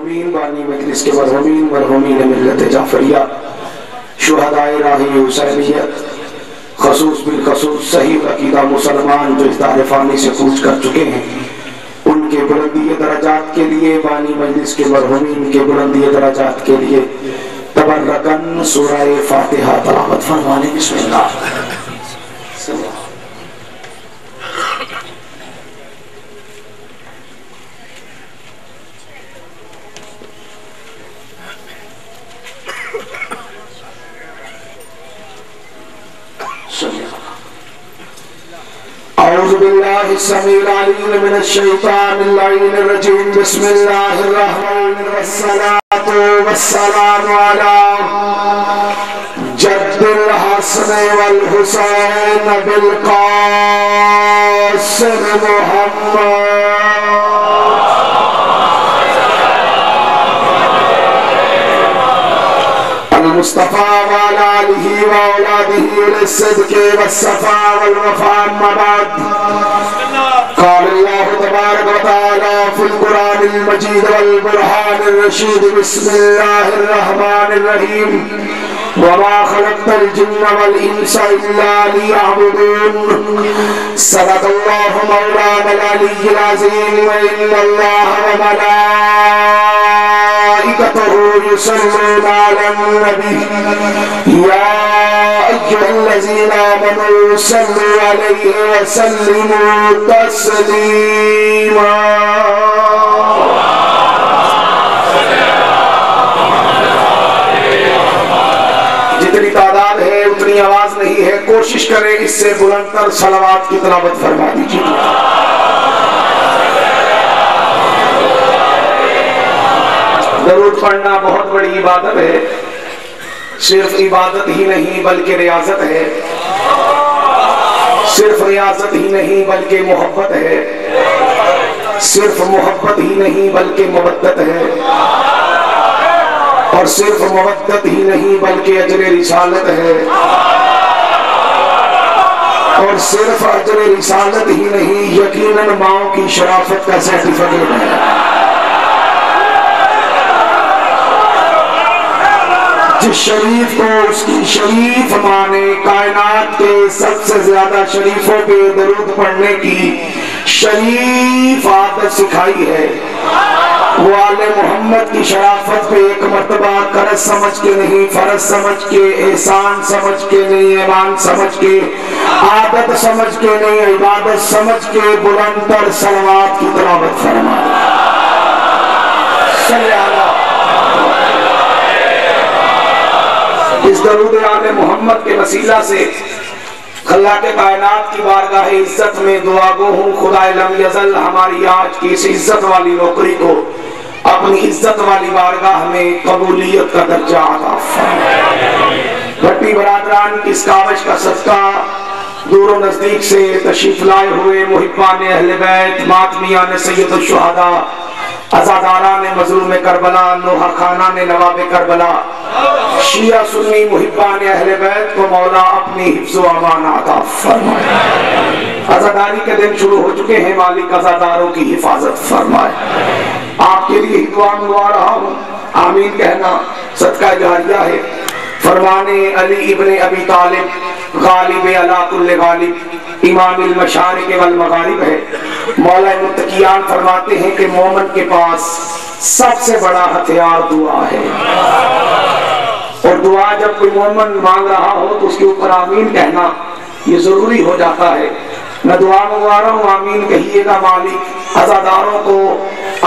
मरहुमीन बानी मजलिस के मरहुमीन मरहुमीन मिल्लत जाफरिया शुहदाए राही हुसैनियत खसूस बिल खसूस सही अकीदा मुसलमान जो इस दार फानी से कूच कर चुके हैं, उनके बुलंदी दराजात के लिए बानी मजलिस के मरहुमीन के बुलंदी दराजात के लिए तबर्रकन सूरह फातिहा तलावत फरमाने। बिस्मिल्लाह। औज़ु बिल्लाहि समीउल अलीम मिनश शैतानिर रजीम। बिस्मिल्लाहिर रहमानिर रहीम। वस्सलातु वस्सलामु अला जद्दिल हसन वल हुसैन बिल कासिम मुहम्मद मुस्तफा वाला आलिही व औलादिही लिस्सिद्क़ि वस्सफ़ा वल वफ़ा अम्मा बाद। क़ाल अल्लाहु तबारक व तआला फ़िल क़ुरानिल मजीद वल बुरहानिर रशीद। बिस्मिल्लाहिर रहमानिर रहीम। वमा ख़लक़तल जिन्न वल इंसा इल्ला लियअबुदून। सदक़ल्लाहु मौलानल अलिय्युल अज़ीम। व इन्नल्लाहा व मलाइकतहु युसल्लूना अलन नबी या अय्युहल्लज़ीना आमनू सल्लू अलैहि व सल्लिमू तस्लीमा। जितनी तादाद है उतनी आवाज नहीं है, कोशिश करें इससे बुलंदतर सलावत की तिलावत फरमा दीजिए। दरूद पढ़ना बहुत बड़ी इबादत है, सिर्फ इबादत ही नहीं बल्कि रियाजत है, सिर्फ रियाजत ही नहीं बल्कि मोहब्बत है, सिर्फ मोहब्बत ही नहीं बल्कि मवद्दत है, और सिर्फ मवद्दत ही नहीं बल्कि अजर रिसालत है, और सिर्फ अजर रिसालत ही नहीं यकीनन माओ की शराफत का सर्टिफिकेट है। जिस शरीफ को उसकी शरीफ माँ ने कायनात के सबसे ज्यादा शरीफों पे दरूद पढ़ने की शरीफ आदत सिखाई है, वो आले मोहम्मद की शराफत पे एक मर्तबा कर्ज समझ के नहीं, फर्ज समझ के, एहसान समझ के नहीं, ईमान समझ के, आदत समझ के नहीं, इबादत समझ के बुलंदतर सलावत की तिलावत फरमाए। इस दरूद आले मोहम्मद के वसीला से अल्लाह के कायनात की बारगाह इज्जत में दुआ गो हूँ, खुदा लम यज़ल हमारी आज की इस इज्जत वाली नौकरी को अपनी इज्जत वाली बारगाह में कबूलियत का दर्जा अता फरमाए। भट्टी बरादरान की इस कावश का सदका दूर नजदीक से तशरीफ लाए हुए मुहिब्बान अहले बैत, मातमियान सैयदुश शुहदा, अज़ादारान मज़लूम करबला, नोहा खानान नवाब करबला, शिया सुन्नी मुहिब्बान अहले बैत को मौला अपनी हिफ्ज़ व अमान अता फरमाए। अज़ादारी के दिन शुरू हो चुके हैं, मालिक अज़ादारों की हिफाजत फरमाए। आपके लिए ही दुआ मंगवा रहा हूँ, आमीन कहना सदका जारिया है। फरमाने अली इब्ने अबी तालिब गालिब अला कुल्ल गालिब इमामुल मशारिक वल मगारिब है। मौला मुत्तकियान फरमाते हैं कि मोमिन के पास सबसे बड़ा हथियार दुआ है, और दुआ जब कोई मोमिन मांग रहा हो तो उसके ऊपर आमीन कहना ये जरूरी हो जाता है। मैं दुआ मंगवा रहा हूँ, आमीन कहिएगा। मालिक अज़ादारों को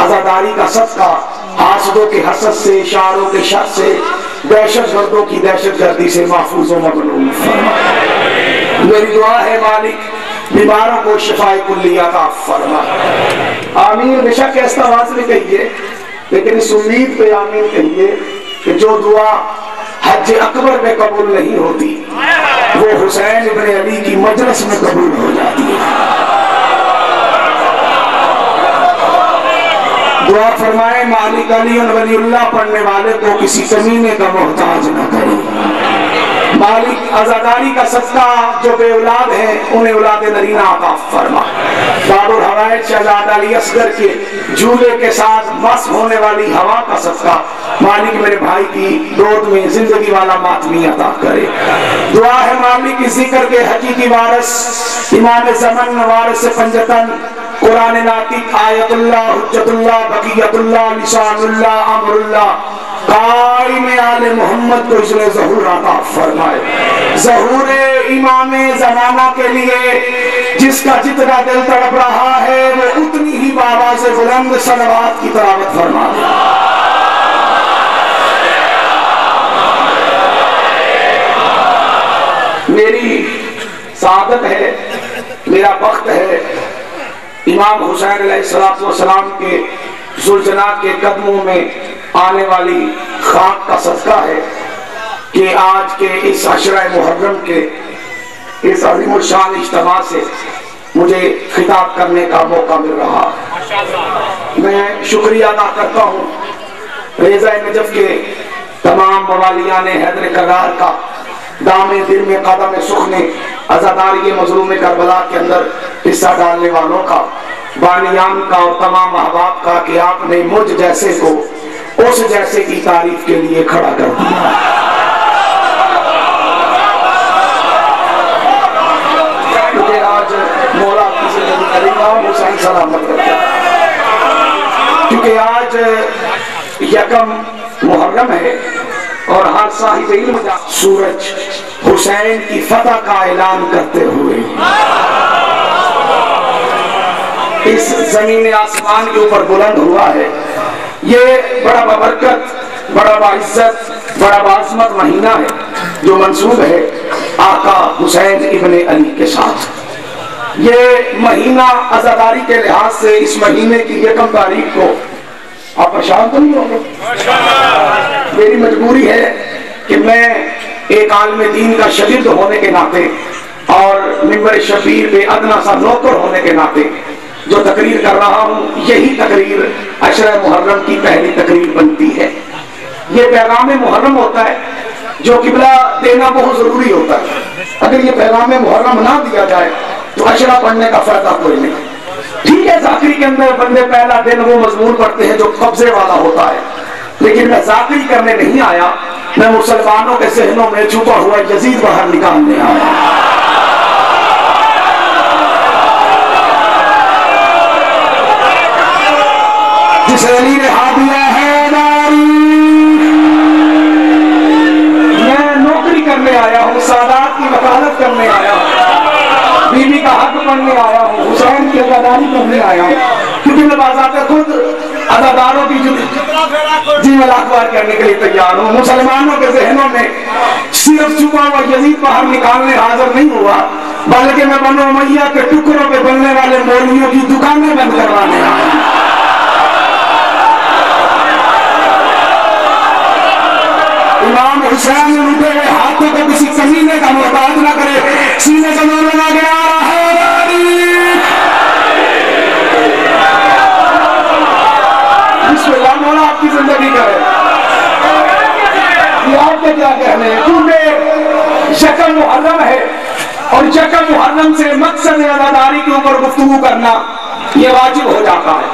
अज़ादारी का सदका हासदों के हसद से, शारों के शर से, दहशत गर्दों की दहशत गर्दी से महफूज व मगनूम फरमाए। मेरी दुआ है मालिक बीमारों को शिफाए कुल्ली अता फरमाए। आमीन बेशक ऐसा आवाज में कहिए, लेकिन इस उम्मीद पे आमीन कहिए कि जो दुआ हज अकबर में कबूल नहीं होती वो हुसैन इब्ने अली की मजलिस में कबूल हो जाती है। दुआ फरमाए मालिक अली वलीउल्लाह पढ़ने वाले को किसी कमीने का मोहताज न करे। मालिक आजादारी का सदका जो बे औलाद है उन्हें औलाद नरीना अता फरमा। बाबुल हवाइज शहजादा अली असगर के झूले के साथ मस्त होने वाली हवा का सदका मालिक मेरे भाई की गोद में जिंदगी वाला मातमी अता करे। दुआ है मालिक इस जिक्र के हकीकी वारिस इमाम ज़मान वारिस पंजतन कुरान नातिक आयतुल्लाह हुज्जतुल्लाह बकियतुल्लाह लिसानुल्लाह अमरुल्लाह काइम आले मोहम्मद को इसने ज़हूर अता फरमाए। ज़हूर इमाम ज़माना के लिए जिसका जितना दिल तड़प रहा है वो उतनी ही बाबा से बुलंद सलवात की तिलावत फरमा। मेरी सादत है, मेरा वक्त है इमाम हुसैन अलैहिस्सलाम के जुल्जनात के कदमों में आने वाली खाक का सदका है कि आज के इस अशरा मुहर्रम के इस अज़ीमुल शान इज्तिमा से मुझे खिताब करने का मौका मिल रहा है। मैं शुक्रिया अदा करता हूँ रेज़ा नजफ के तमाम मवालियान हैदर करार का दामे दिल में कदम सुखने आजादारी मजलूम करबला के अंदर हिस्सा डालने वालों का, बानियान का और तमाम अहबाब का कि आपने मुझ जैसे को उस जैसे की तारीफ के लिए खड़ा कर दिया। क्योंकि आज मौला की जिंदगी करेगा हुसैन सलामत रखे। क्योंकि आज यकम मुहर्रम है और हर साहिब इल्म का सूरज हुसैन की फतह का ऐलान करते हुए इस जमीन आसमान के ऊपर बुलंद हुआ है। ये बड़ा बबरकत, बड़ा बाइज्जत, बड़ा बाज़मत महीना है जो मंसूब है आका हुसैन इब्ने अली के साथ। ये महीना आजादारी के लिहाज से इस महीने की यकम तारीख को आप परेशान तो नहीं होंगे। मेरी मजबूरी है कि मैं एक आलिम दीन का शगीर्द होने के नाते और मिंबर शबीर पे अदना सा नौकर होने के नाते जो तकरीर कर रहा हूँ, यही तकरीर अशरा मुहर्रम की पहली तकरीर बनती है। ये पैगाम मुहर्रम होता है जो किबला देना बहुत जरूरी होता है। अगर ये पैगाम मुहर्रम ना दिया जाए तो अशरा पढ़ने का फायदा कोई नहीं। ठीक है, जाकिरी के अंदर बंदे पहला दिन वो मजमून पढ़ते हैं जो कब्जे वाला होता है, लेकिन मैं जाकिरी करने नहीं आया, मैं मुसलमानों के जहनों में छुपा हुआ यजीद बाहर निकालने आया। जिस अली ने हाथ दिया है नारी, मैं नौकरी करने आया हूँ, सादात की वकालत करने आया हूँ, बीवी का हक पढ़ने आया हूँ, हुसैन की अदादारी करने आया हूँ। क्योंकि मैं बाज़ाते खुद अदादारों की जीवन अखबार करने के लिए तैयार हूँ। मुसलमानों के जहनों में सिर्फ छुपा हुआ यजीद बाहर निकालने हाजिर नहीं हुआ, बल्कि मैं बनो उमैया के टुकड़ों पे बनने वाले मौलवियों की दुकानें बंद करवाने आया। इमाम हुसैन ने उठे हुए हाथों को किसी कमीने का मोहताज न करे, सीने से बोलना गया है बिस्मिल्लाह, मौला आपकी जिंदगी करे। ये आपके क्या कहने हैं? क्योंकि यकम मुहर्रम है और यकम मुहर्रम से मकसद अज़ादारी के ऊपर गुफ्तगू करना ये वाजिब हो जाता है।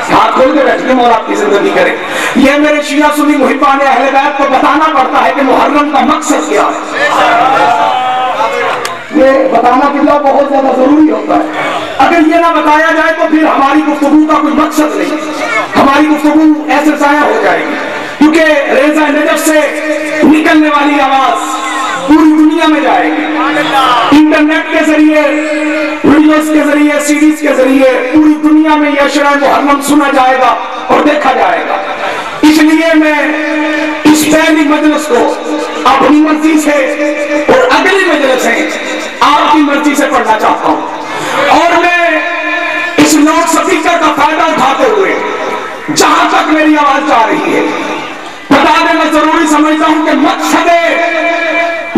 हाथ खोल के बैठिए, मौला आपकी जिंदगी करे। ये मेरे शिया सुन्नी मुहिब्बान अहले बैत को बताना पड़ता है कि मुहर्रम का मकसद क्या है। ये बताना कितना बहुत ज्यादा जरूरी होता है। अगर ये ना बताया जाए तो फिर हमारी गुफ्तगू का कोई मकसद नहीं, हमारी गुफ्तगू ऐसे जाया हो जाएगी। क्योंकि रेज़ा नजफ से निकलने वाली आवाज पूरी दुनिया में जाएगी, इंटरनेट के जरिए, वीडियोस के जरिए, सीरीज के जरिए पूरी दुनिया में यह अशरा मुहर्रम सुना जाएगा और देखा जाएगा। इसलिए मैं इस पहली मजलिस को अपनी मर्जी से और अगली मजलिस से आपकी मर्जी से पढ़ना चाहता हूं। और मैं इस लाउड स्पीकर का फायदा उठाते हुए जहां तक मेरी आवाज जा रही है बता देना जरूरी समझता हूं कि मकसद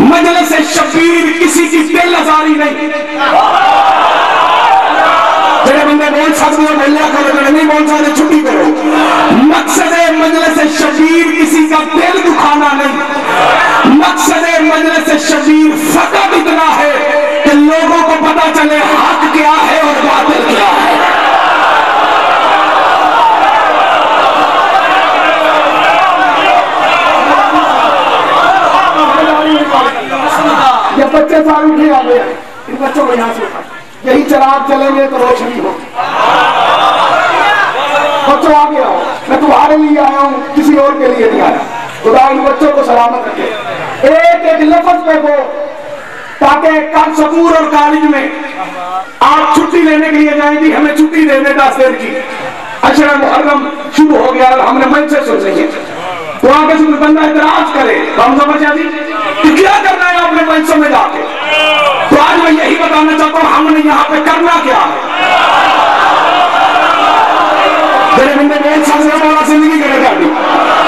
मजलिस शबीर किसी की दिल आजारी नहीं। जेड़े बंदे बोल सकते हो बोलिया करो, जेड़े नहीं बोल सकते छुट्टी करो। मकसद मजलिस शबीर किसी का दिल दुखाना नहीं, मकसद आप चलेंगे तो रोशनी हो। बच्चों आगे आओ, मैं तुम्हारे लिए आया हूँ, किसी और के लिए नहीं आया। खुदा इन बच्चों को सलामत रखे। एक एक लफ्ज पे को, ताकि कल स्कूल और कॉलेज में आप छुट्टी लेने के लिए जाएंगी, हमें छुट्टी दे दे 10 दिन की। अशरा मुहर्रम शुरू हो गया, हमने मन से सोच रही है तो आगे से कोई बंदा इतराज करे हम समझ आती कि क्या करना है आपने मन समझ आके। तो आज मैं यही बताना चाहता हूँ हमने यहाँ पे करना क्या है। जिंदगी करने जाती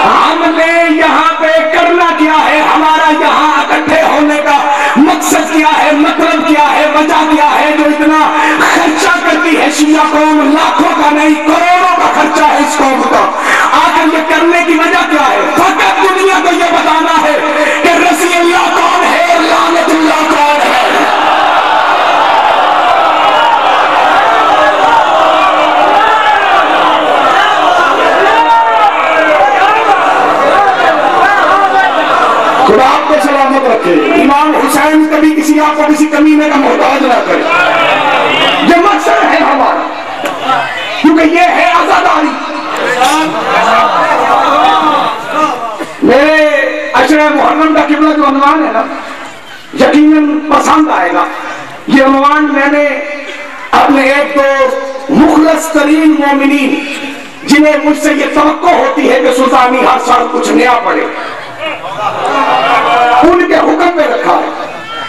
हमने यहाँ पे करना क्या है, हमारा यहाँ इकट्ठे होने का मकसद क्या है, मतलब क्या है, वजह क्या है जो इतना खर्चा करती है शिया कौम। लाखों का नहीं करोड़ों का खर्चा है इस कौम का। आखिर ये करने की वजह क्या है? फकत दुनिया को ये बताना है कि रसूलुल्लाह कौन है, लानतुल्लाह कौन है। खुदा आपको सलामत रखे। इमाम हुसैन कभी किसी आपको किसी कमीने का मोहताज ना करे, ये मकसद है हमारा, क्योंकि ये है आजादारी। मेरे अशरा मुहर्रम का किबला जो अनुमान है ना, यकीनन पसंद आएगा। ये अनुमान मैंने अपने एक दो मुखलस तरीन मोमिनीन, जिन्हें मुझसे ये तवक्को होती है कि सुल्तानी हर साल कुछ नया पड़े, उनके हुक्म पे रखा है।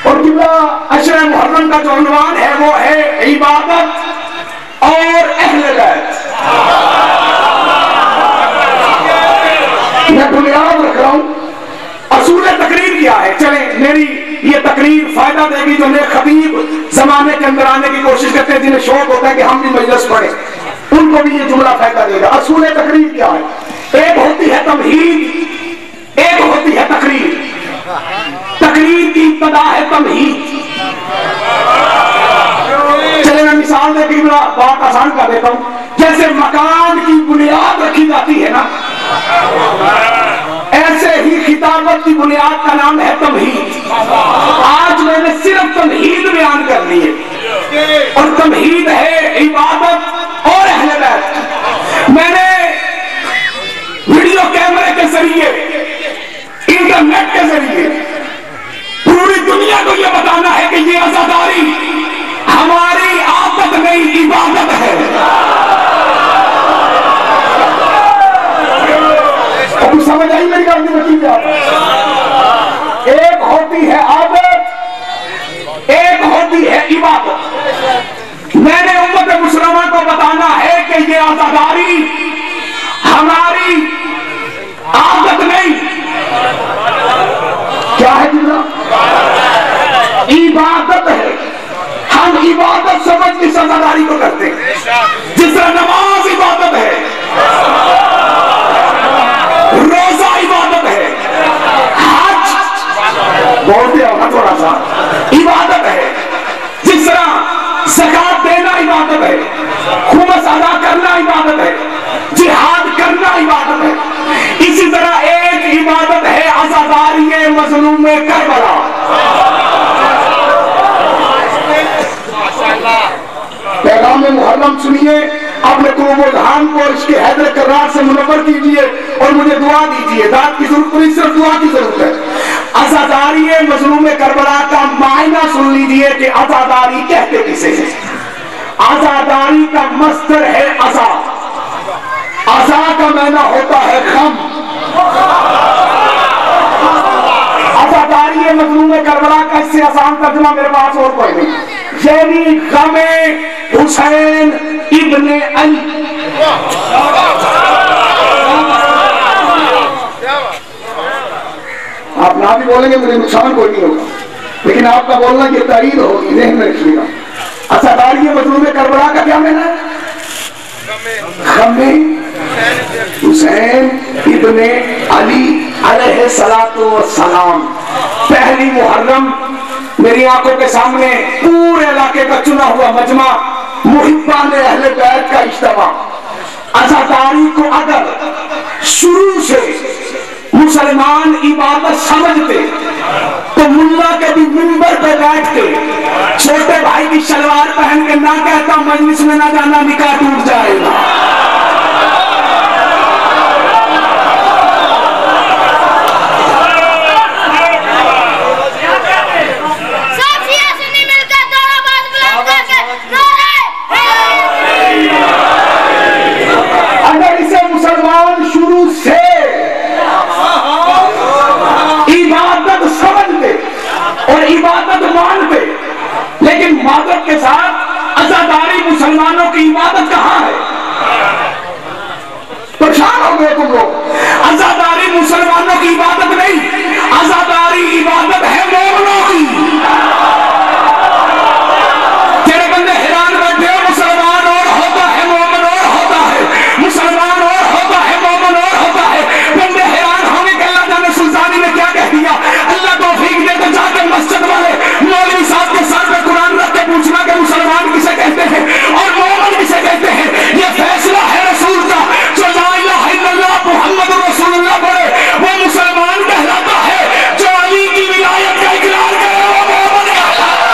और किबला अशरा मुहर्रम का जो उन्वान है वो है इबादत और अहले बैत। मैं बुनियाद रख रहा हूं। असूल तकरीर क्या है? चले मेरी ये तकरीर फायदा देगी जो मेरे खतीब जमाने के अंदर आने की कोशिश करते हैं, जिन्हें शौक होता है कि हम भी मजलिस पढ़े, उनको भी ये जुमला फायदा देगा। असूल तकरीर क्या है? एक होती है तमहीद, एक होती है तकरीर। तकरीर की इब्तिदा है तमहीद। चले मैं मिसाल देकर बात आसान कर देता हूं। जैसे मकान की बुनियाद रखी जाती है ना, ऐसे ही खिताबत की बुनियाद का नाम है तमहीद। आज मैंने सिर्फ तमहीद बयान करनी है, और तमहीद है इबादत और अहले बैत। मैंने वीडियो कैमरे के जरिए, इंटरनेट के जरिए पूरी दुनिया को यह बताना है कि ये आजादारी हमारी आदत नहीं, इबादत है। अब समझ आई मेरी बात? एक होती है आदत, एक होती है इबादत। मैंने उम्मत मुसलमा को बताना है कि ये आजादारी हमारी आदत नहीं, क्या है जितना इबादत है। हम इबादत समझ के आजादारी को करते हैं। जिस तरह नमाज इबादत है, रोजा इबादत है, हज बोलते हो थोड़ा सा इबादत है, जिस तरह ज़कात देना इबादत है, खुमस अदा करना इबादत है, जिहाद करना इबादत है। इसी तरह एक इबादत है आजादारी मज़लूम करबला। पैगाम मुहर्रम सुनिए, अपने कुर्बान को इसके हैदर करार से मुनव्वर कीजिए और मुझे दुआ दीजिए। दाद की जरूरत नहीं, सिर्फ दुआ की जरूरत है। आजादारी मज़लूम करबला का मायना सुन लीजिए कि आजादारी कहते किसे हैं। आजादारी का मस्तर है अज़ा। अज़ा का मायना होता है गम। आजादारी मज़लूम करबला का इससे आसान तर्जुमा मेरे पास और कोई नहीं, यानी गमे हुसैन इब्ने अली। आप ना भी बोलेंगे मुझे नुकसान कोई नहीं होगा, लेकिन आपका बोलना ये तारीफ होगी, ज़हन में रखिएगा। आजादारी मज़लूम करबला का क्या मायना है? गमे हुसैन इब्ने अली अलैहिस्सलातु वस्सलाम। पहली मुहर्रम मेरी आंखों के सामने पूरे इलाके का चुना हुआ मजमा, मुहिब्बान अहले बैत का इज्तिमा। आजादारी को अगर शुरू से मुसलमान इबादत समझते तो मुल्ला के भी मिंबर पे बैठ के छोटे भाई की शलवार पहन के ना कहता मजलिस में ना जाना, निकाह टूट जाएगा। अगर इसे मुसलमान शुरू से इबादत समझते और इबादत मानते, लेकिन मादक के साथ अज़ादारी मुसलमानों की इबादत कहां है? परेशान हो गए तुम लोग। अज़ादारी मुसलमानों की इबादत नहीं, अज़ादारी इबादत है मोमिनों की। तेरे बंदे हैरान बैठे हो, मुसलमान और होता है मोमिन और होता है, मुसलमान और होता है मोमिन और होता है। बंदे हैरान होंगे कि अल्लाह जाने सुल्तानी ने क्या कह दिया। अल्लाह तौफीक दे तो जाके मस्जिद वाले मौलवी साहब के सर पे कुरान रख के पूछना कि मुसलमान किसे कहते हैं और मोमिन किसे कहते हैं। ये फैसला है रसूल का। जो ला इलाहा इल्लल्लाह मुहम्मद रसूलुल्लाह पढ़े वो मुसलमान कहलाता है, जो अली की विलायत का इकरार करे वो मोमिन कहलाता है।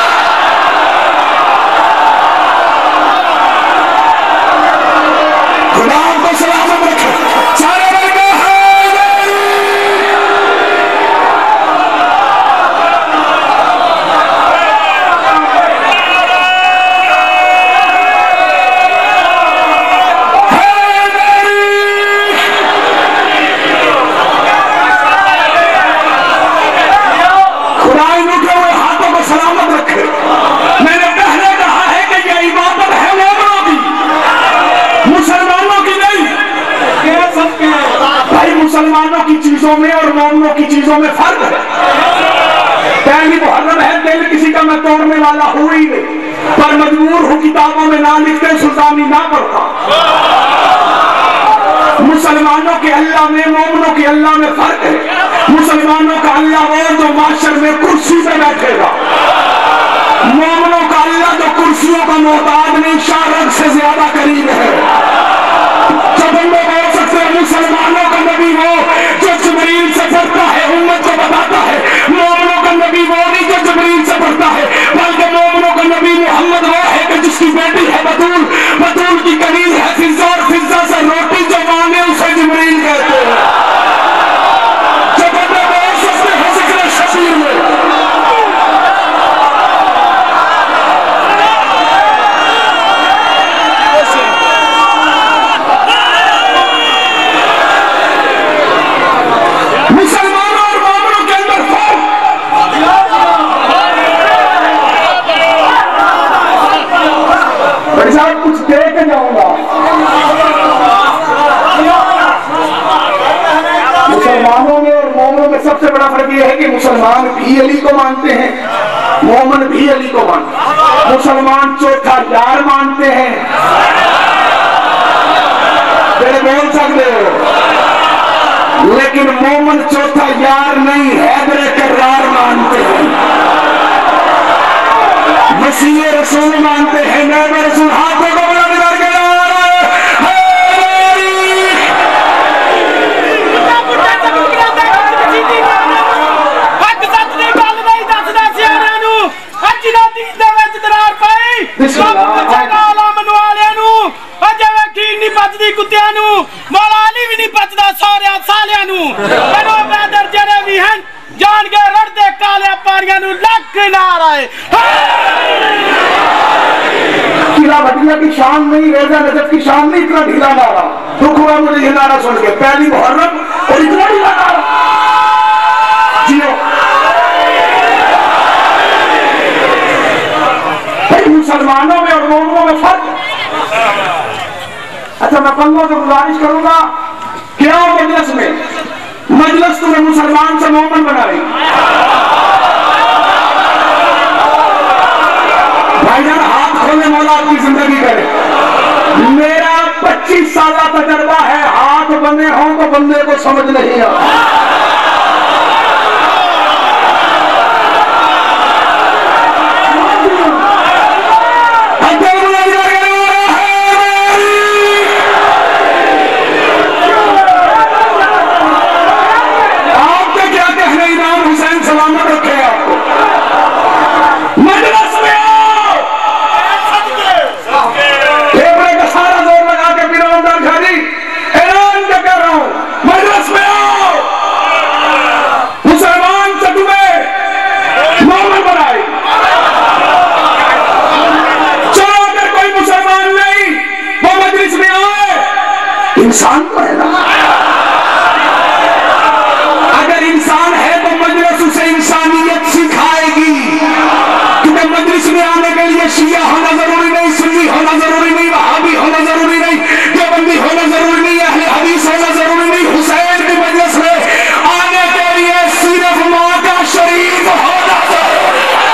खुदा आपको सलामत रखे। सारे वर्ग मुसलमानों की चीजों में और मोमिनों की चीजों में फर्क है। पहली मुहर्रम है, दिल किसी का मैं तोड़ने वाला हूं ही नहीं, पर मजबूर हूं किताबों में ना लिखते सुल्तानी ना पढ़ता। मुसलमानों के अल्लाह में मोमिनों के अल्लाह में फर्क है। मुसलमानों का अल्लाह वो जो माशर में कुर्सी पे बैठेगा, मोमिनों का अल्लाह जो कुर्सियों का मोहताज नहीं, शारद से ज्यादा करीब है। जब हम लोग बोल सकते हैं मुसलमानों का नबी वो जो जिब्रील से पढ़ता है, उम्मत को बताता है। मोमिनों का नबी वो नहीं जो जिब्रील से पढ़ता है, बल्कि मोमिनों का नबी मोहम्मद वो है कि जिसकी बेटी है बतूल, बतूल की कनीज है फिजा, और फिजा से रोटी जो मांगे उसे जिब्रील कहते हैं। जब हम लोग बोल सकते हैं जिक्र शबीर में कुछ दे के जाऊंगा। मुसलमानों में और मोमिनों में सबसे बड़ा फर्क यह है कि मुसलमान भी अली को मानते हैं, मोमिन भी अली को मानते हैं। मुसलमान चौथा यार मानते हैं, तेरे बोल सकते हो, लेकिन मोमिन चौथा यार नहीं हैदर करार मानते हैं, मसीह रसूल मानते हैं, नबी रसूल। हाथों को बुलंद करके कुत्तियां मौला अली भी नहीं बचता सौरिया सालियां जड़े भी हैं जान के रड़ते काले पारियां लख नाराए। किला भटिया की शान नहीं, रेजा नजफ की शान नहीं, इतना ढीला नारा। दुख हुआ मुझे ये नारा सुन के, पहली मुहर्रम और इतना ढीला नारा। जियो भाई, मुसलमानों में और मोमिनों में फर्क। अच्छा, मैं पंगों से गुजारिश करूंगा, क्या मजलिस में मजलिस तुम्हें मुसलमान से मोमिन बना रही। भाईजान हाथ खोले, मौला आपकी जिंदगी करे। मेरा 25 साल तजर्बा है, हाथ बंधे हों तो बंदे को समझ नहीं आता। आपके क्या कहने, इमाम हुसैन सलामत शिया होना जरूरी नहीं, सुन्नी होना जरूरी नहीं, वहाबी होना जरूरी नहीं, देवबंदी होना जरूरी नहीं, अहले हदीस होना जरूरी नहीं। हुसैन की मजलिस में आने के लिए सिर्फ मां का शरीफ होना जरूरी है।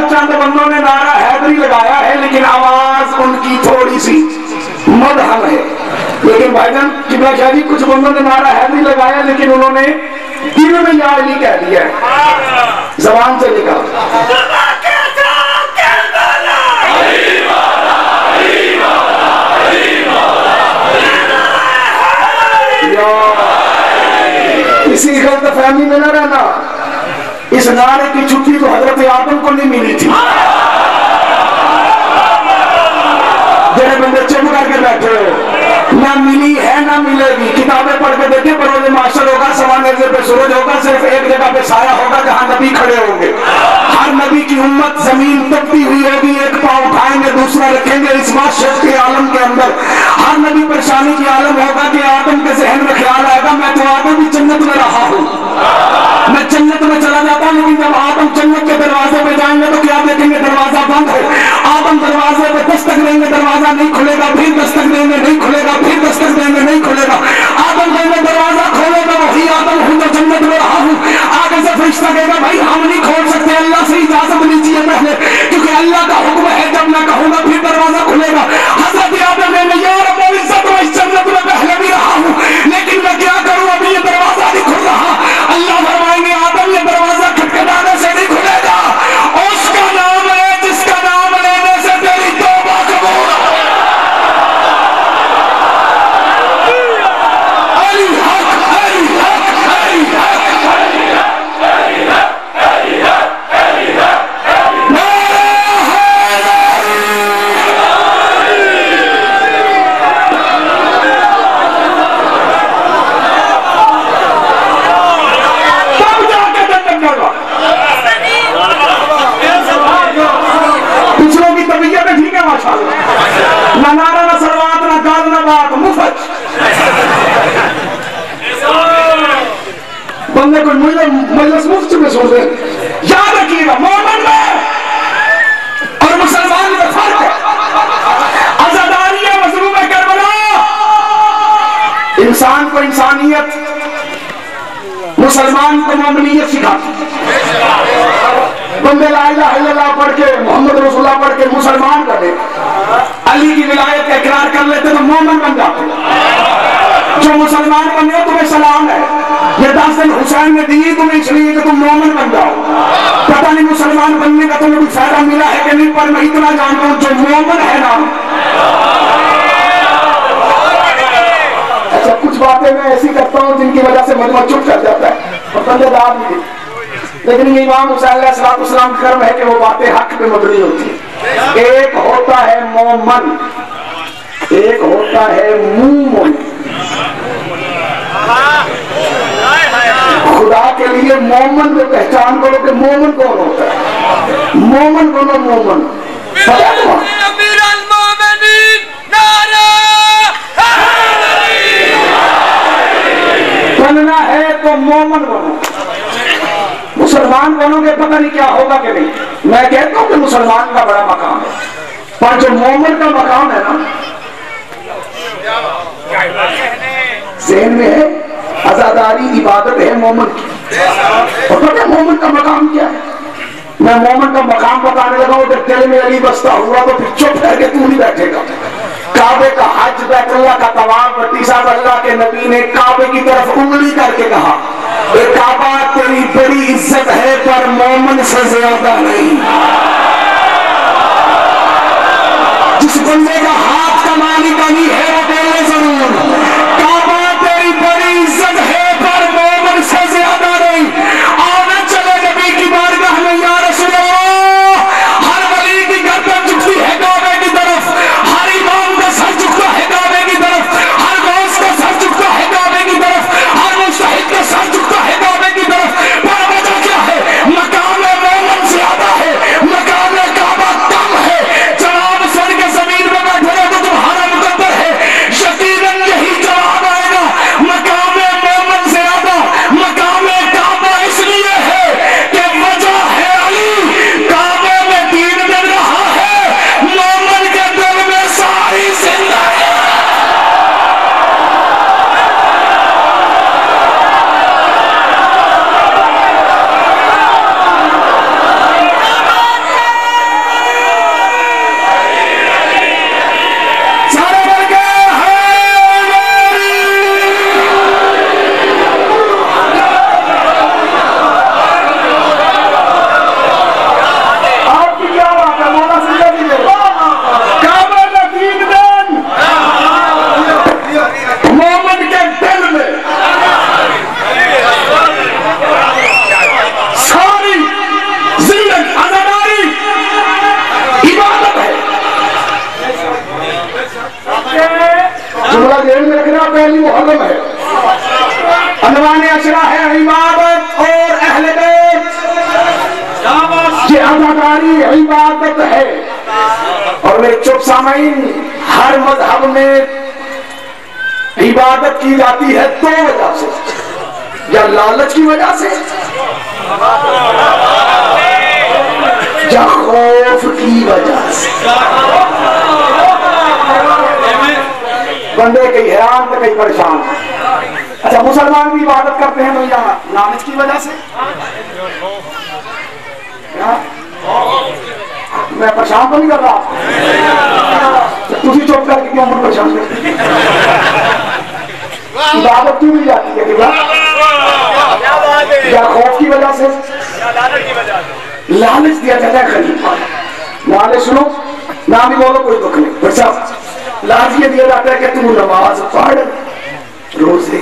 चंद बंदों ने नारा हैदरी लगाया है, लेकिन आवाज उनकी थोड़ी सी मदहम है। लेकिन भाईजान किबला शाह जी, कुछ बंदों ने नारा हैदरी लगाया, लेकिन उन्होंने दिल में या अली कह दिया है, जबान से निकाल। इसी गलतफहमी में न रहना। इस नारे की छुट्टी तो हजरत आदम को नहीं मिली थी। जरा बंदे चुप करके बैठे हो, ना मिली है ना मिलेगी। किताबें पढ़ के देखिए, बरोज़े माशर होगा, सवाने पे सूरज होगा, सिर्फ एक जगह पे साया होगा जहां नबी खड़े होंगे। हर नबी की उम्मत जमीन तपती हुई होगी, एक पांव उठाएंगे दूसरा रखेंगे इस माशर के आलम के अंदर। हर नबी परेशानी की आलम होगा कि आदम के जहन में ख्याल आएगा, मैं तो आदम भी जन्नत में रहा हूँ, मैं जन्नत में चला जाता हूं। लेकिन जब आदम जन्नत के दरवाजे पे जाएंगे तो क्या देखेंगे? दरवाजा बंद है। आदम दरवाजे पे दस्तक देंगे, दरवाजा नहीं खुलेगा, फिर दस्तक देंगे, नहीं खुलेगा, फिर दस्तक देंगे, नहीं खुलेगा। आदम देंगे, दरवाजा खोलेगा, वही आदम हूं जो जन्नत में रहा हूं। आगे से फरिश्ता कहेगा, भाई हम नहीं खोल सकते, अल्लाह से इजाजत लीजिए पहले, क्योंकि अल्लाह का हुक्म है, जब मैं कहूंगा फिर दरवाजा खुलेगा। हजरत आदम ने यार अपनी इज्जत में जन्नत में पहले भी रहा हूं, लेकिन मैं क्या करूं, अभी ये दरवाजा नहीं खुल रहा। अल्लाह फरमाएंगे, आदम ये दरवाजा खटखटाने से नहीं खुलेगा, उसका नाम है जिसका नाम लेने से तेरी तौबा कबूल हो। अली हक, अली हक, अली हक, अली हक, अली हक, अली हक, अली हक, नारा पिछलों की तबीयत ठीक है माशाअल्लाह, ना नारा ना सलवात ना गाल ना बात, मुफ्त बंदे को मजलिस मुफ्त में सुन रहे। याद रखिएगा, मोमिन में और मुसलमान में फर्क है। अज़ादारी है, मज़लूम है करबला। इंसान को इंसानियत, मुसलमान को मोमिनियत सिखाती। बंदे ला इलाहा इल्लल्लाह पढ़ के, मोहम्मद रसूलुल्लाह पढ़ के मुसलमान कर दे, अली की विलायत का इकरार कर लेते तो मोमिन बन जाते। जो मुसलमान बने तुम्हें सलाम है, ये 10 दिन हुसैन ने दी तुम्हें इसलिए कि तुम मोमिन बन जाओ। पता नहीं मुसलमान बनने का तुम्हें कुछ फायदा मिला है कि नहीं, पर मैं इतना जानता हूं जो मोमिन है ना। अच्छा, कुछ बातें मैं ऐसी करता हूं जिनकी वजह से मजमा चुप कर जाता है और बंदे दाद नहीं, लेकिन ये इमाम हुसैन अलैहिस्सलाम का कर्म है कि वो बातें हक पे मबनी होती है। एक होता है मोमन, एक होता है मुमन। खुदा के लिए मोमन को पहचान करो कि मोमन कौन होता है। मोमन बनो, मोमन बनना है तो मोमन बनो। मुसलमान बनोगे पता नहीं क्या होगा कि नहीं। मैं कहता हूं कि मुसलमान का बड़ा मकाम है, पर जो मोमिन का मकाम है ना, ज़हन में है, आजादारी इबादत है मोमिन की। और पता है मोमिन का मकाम क्या है? मैं मोमिन का मकाम बताने लगा, उधर दिल में अली बसता हुआ तो फिर चुप करके तू नहीं बैठेगा। काबे का हज, बैतुल्लाह का तवाफ, भट्टी साहब अल्लाह के नबी ने काबे की तरफ उंगली करके कहा, ये काबा तेरी बड़ी इज्जत है पर मोमिन से ज्यादा नहीं। जिस बंदे का हाथ का मालिक अली है वो बोले जरूर, काबा तेरी बड़ी इज्जत है पर मोमिन से ज्यादा नहीं। आना चले नबी की बारगाह में, या रसूल अल्लाह, हर वली की गर्दन झुकती है काबे की तरफ, हर इमाम का सर झुकता है काबे की तरफ, हर गौस का सर झुकता है काबे की तरफ, हर मुस्तहिद का सर झुकता है काबे की तरफ। पर वजह क्या है? मकाम जुमला जेल में रखना, पहली मुहर्रम है, अनवाने अशरा है इबादत और अहले बैत, ये अदाकारी इबादत है। और मेरे चुप सामाईन, हर मजहब में इबादत की जाती है दो वजह से, या लालच की वजह से या खौफ की वजह से। बंदे कई हैरान तो कई परेशान। अच्छा, मुसलमान भी इबादत करते हैं भैया लालच की वजह से। मैं परेशान तो नहीं कर रहा, तुझी चुप करके क्यों मुझे परेशान करते? इबादत क्यों मिल जाती है कि या खौफ की वजह से, लालच दिया जाता है खलीफा। लालच सुनो, ना भी बोलो कोई दुख नहीं, पर साहब लालच ये दिया जाता है कि तू नमाज पढ़, रोजे,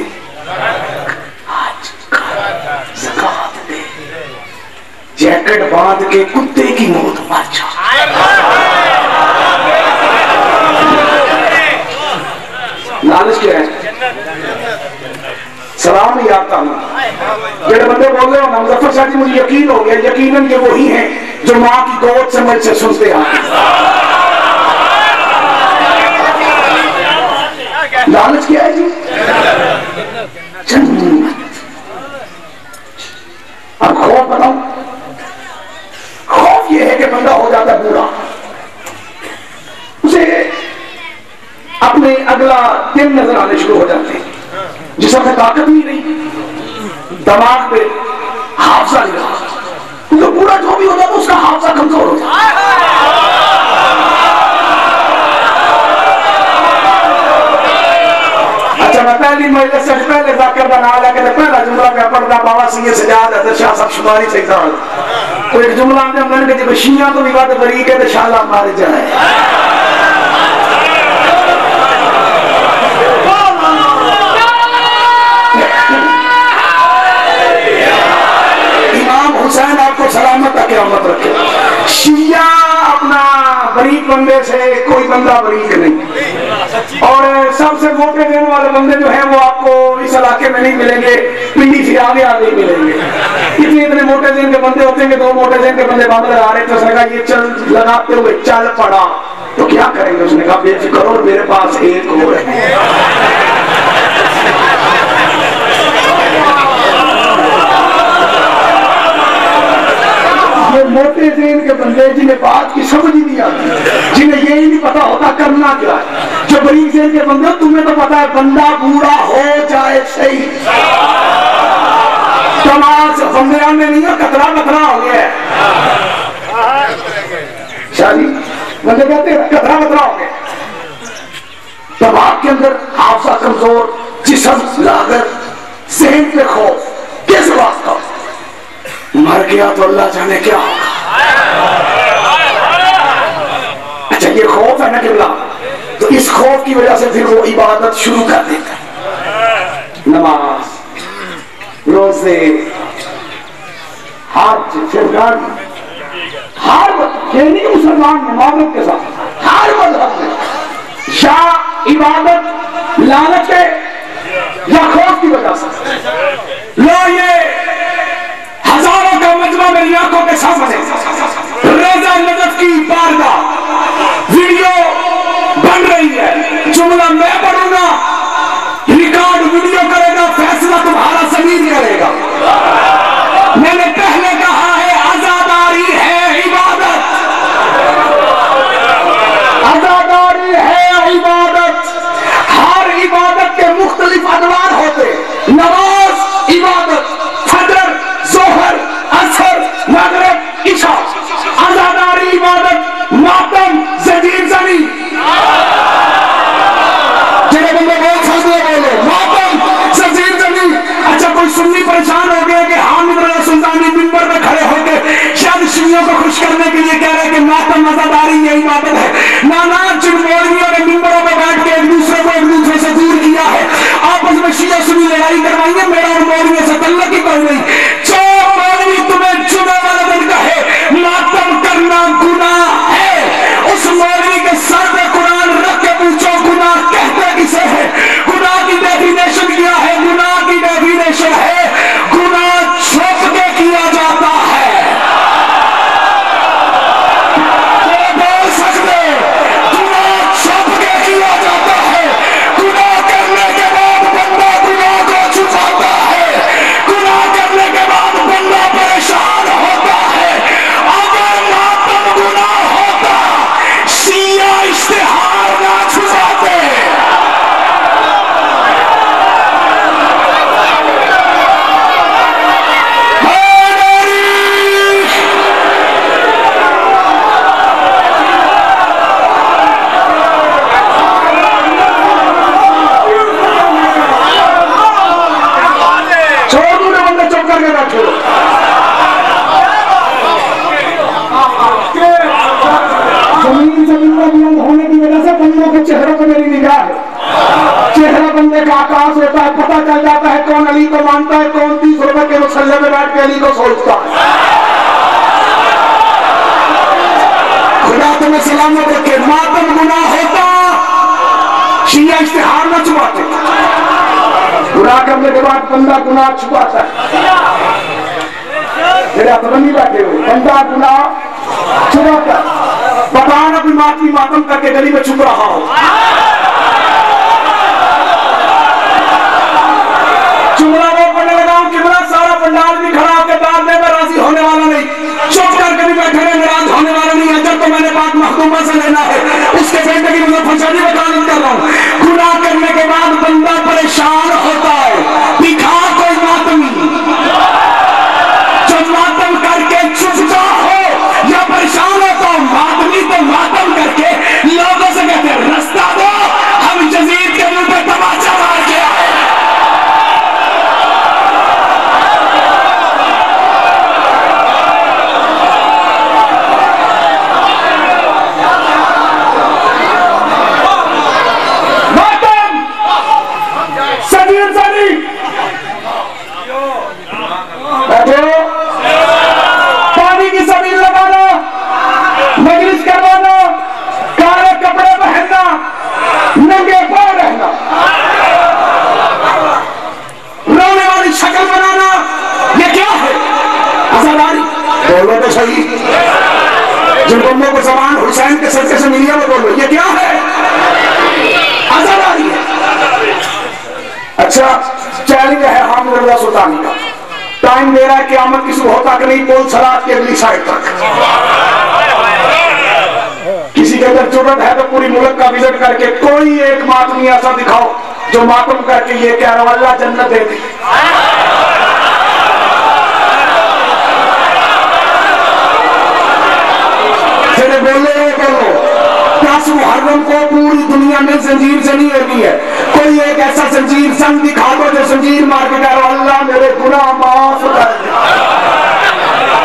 हज कर, ज़कात दे, जैकेट बांध के कुत्ते की मौत मर जा। लालच क्या है? सलाम नहीं आता हूं। जेड़े बंदे बोल रहे हो ना मुजफ्फर शाह जी, मुझे यकीन हो गया, यकीनन ये वही हैं जो माँ की गोद से मुझसे सुनते आते। लालच क्या है जी? अब खौफ बताओ, खौफ ये है कि बंदा हो जाता बुरा, उसे अपने अगला दिन नजर आने शुरू हो जाते हैं, जिसमें ताकत ही नहीं, दिमाग पे हाफजा नहीं रहा, तो पूरा जो भी हो जाता उसका हाफजा कमजोर हो जाता। अच्छा, मैं पहली मजलिस से पहले जाकर बना लगे पहला जुमला मैं पढ़ता बाबा सिंह सजाद है शाह सब शुमारी से तो एक जुमला में मैंने कहा शिया तो भी बात बरी के तो शाला मार जाए। हुसैन आपको सलामत क़यामत रखे। शिया अपना बरीक बंदे से कोई बंदा बरीक नहीं, और सबसे मोटे देने वाले बंदे जो हैं वो आपको इस इलाके में नहीं मिलेंगे, पिंडी से आगे आगे मिलेंगे। इतने मोटे दिन के बंदे होते हैं कि दो मोटे दिन के बंदे बांध लगा रहे थे, उसने कहा ये चल लगाते हुए चल पड़ा तो क्या करेंगे? उसने कहा बेफिक्र हो, मेरे पास एक और है। ये मोटे जेन के बंदे जिन्हें बात की समझ ही नहीं आती, जिन्हें यही नहीं पता होता करना क्या है। जो बरीक जेन के बंदे, तुम्हें तो पता है बंदा बूढ़ा हो जाए सही, तमाश बंदे में नहीं है, कतरा कतरा हो गया है। शादी बंदे कहते हैं कतरा कतरा हो गया, दिमाग के अंदर हाफजा कमजोर, जिस्म लागत, सेहत पे खौफ, किस बात का? मर गया तो अल्लाह जाने क्या होगा। अच्छा, ये खौफ है ना किबला, तो इस खौफ की वजह से फिर वो इबादत शुरू कर देता है। नमाज, रोजे, हज, फिरकान, हर ये नहीं मुसलमान इबादत के साथ हर मजहब में या इबादत लालच है या खौफ की वजह से। लो ये हजारों का मजमा मेरी आंखों के सामने, रेज़ा नजफ की बारगाह वीडियो बन रही है, जुमला मैं पढ़ूंगा, रिकॉर्ड वीडियो करेगा, फैसला तुम्हारा जमीन करेगा। मैंने पहले कहा है आजादारी है इबादत, आजादारी है इबादत। हर इबादत के मुख्तलिफ अनवार होते, नमाज इबादत, फजर, जोहर, असर, मगरिब, इशा, आजादारी इबादत, मातम, जजीर जमी। जानता है कौन 30 रुपए के मुसल्ले में बैठ के अली को सोचता है। खुदा तुम्हें सलामत रखे। मातम गुनाह होता, शिया इश्तिहार न छुपाते। गुनाह करने के बाद बंदा गुनाह छुपाता है। मेरे हथबंदी बैठे हुए, बंदा गुनाह छुपाता है। बताओ ना, कोई मातम करके गली में छुप रहा हो, चुमरा वो पढ़ने लगा कि बड़ा सारा पंडाल भी खड़ा होकर दाद दे में राजी होने वाला नहीं, चुप करके भी बैठे हुए नाराज होने वाला नहीं है। जब तो मैंने बात महकूमा से लेना है, उसके बेटे की मुझे फंसानी बता कर रहा हूँ। गुनाह करने के बाद बंदा परेशान होता है, दिखा कोई मातमी जो मातम करके चुपता हो या परेशान होता हो। मातमी तो मातम करके लोगों से कहते हैं रास्ता दो, हम जजीद के मुंह पे तमाचा मार के आए। पानी की सबील लगाना, मजलिस करवाना, काले कपड़े पहनना, नंगे पांव रहना, रोने वाली शक्ल बनाना, ये क्या है? आजादारी। बोलो तो सही, जिन बम्बों को जबान हुसैन के सदके से मिली है वो बोलो, ये क्या है? आजादारी है। अच्छा, चैलेंज है हामिद सुल्तानी का। टाइम दे रहा है क़यामत की सुबह तक नहीं, पोल सरात की अगली साइड तक। किसी के अंदर जरूरत है तो पूरी मुल्क का विजिट करके कोई एक मातमी ऐसा दिखाओ जो मातम करके ये कह रहा अल्लाह जन्नत दे दी। फिर बोलो 10 मुहर्रम को पूरी दुनिया में जंजीर से नहीं होती है। कोई एक ऐसा जंजीर संग दिखा दो जो जंजीर मार के कह रहा अल्लाह मेरे गुनाह माफ कर दे।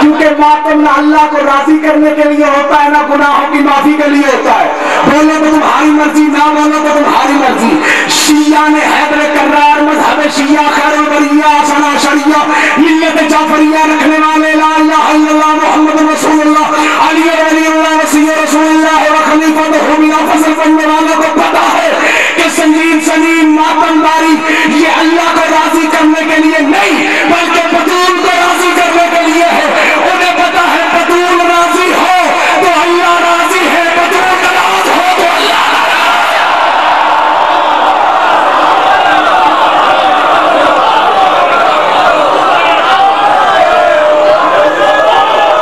क्योंकि मातम ना अल्लाह को राजी करने के लिए होता है, ना गुनाहों की माफी के लिए होता है। बोलो तो तुम्हारी मर्जी, ना बोलो तो तुम्हारी मर्जी। शिया ने हैदर कर्रार मजहब शिया खैरुल बरिया सना शरिया मिल्लत जाफरिया रखने वाले ला इलाहा इल्लल्लाह मुहम्मद रसूलुल्लाह अली वलीउल्लाह वसी रसूलुल्लाह व खलीफतुहु बिला फजल पढ़ने वालों को पता है कि संगीन सलीम मातमदारी ये अल्लाह को राजी करने के लिए नहीं बल्कि बतूल को राजी करने के लिए है। उन्हें पता है बतूल राजी हो तो अल्लाह राजी है, बतूल नाराज हो तो अल्लाह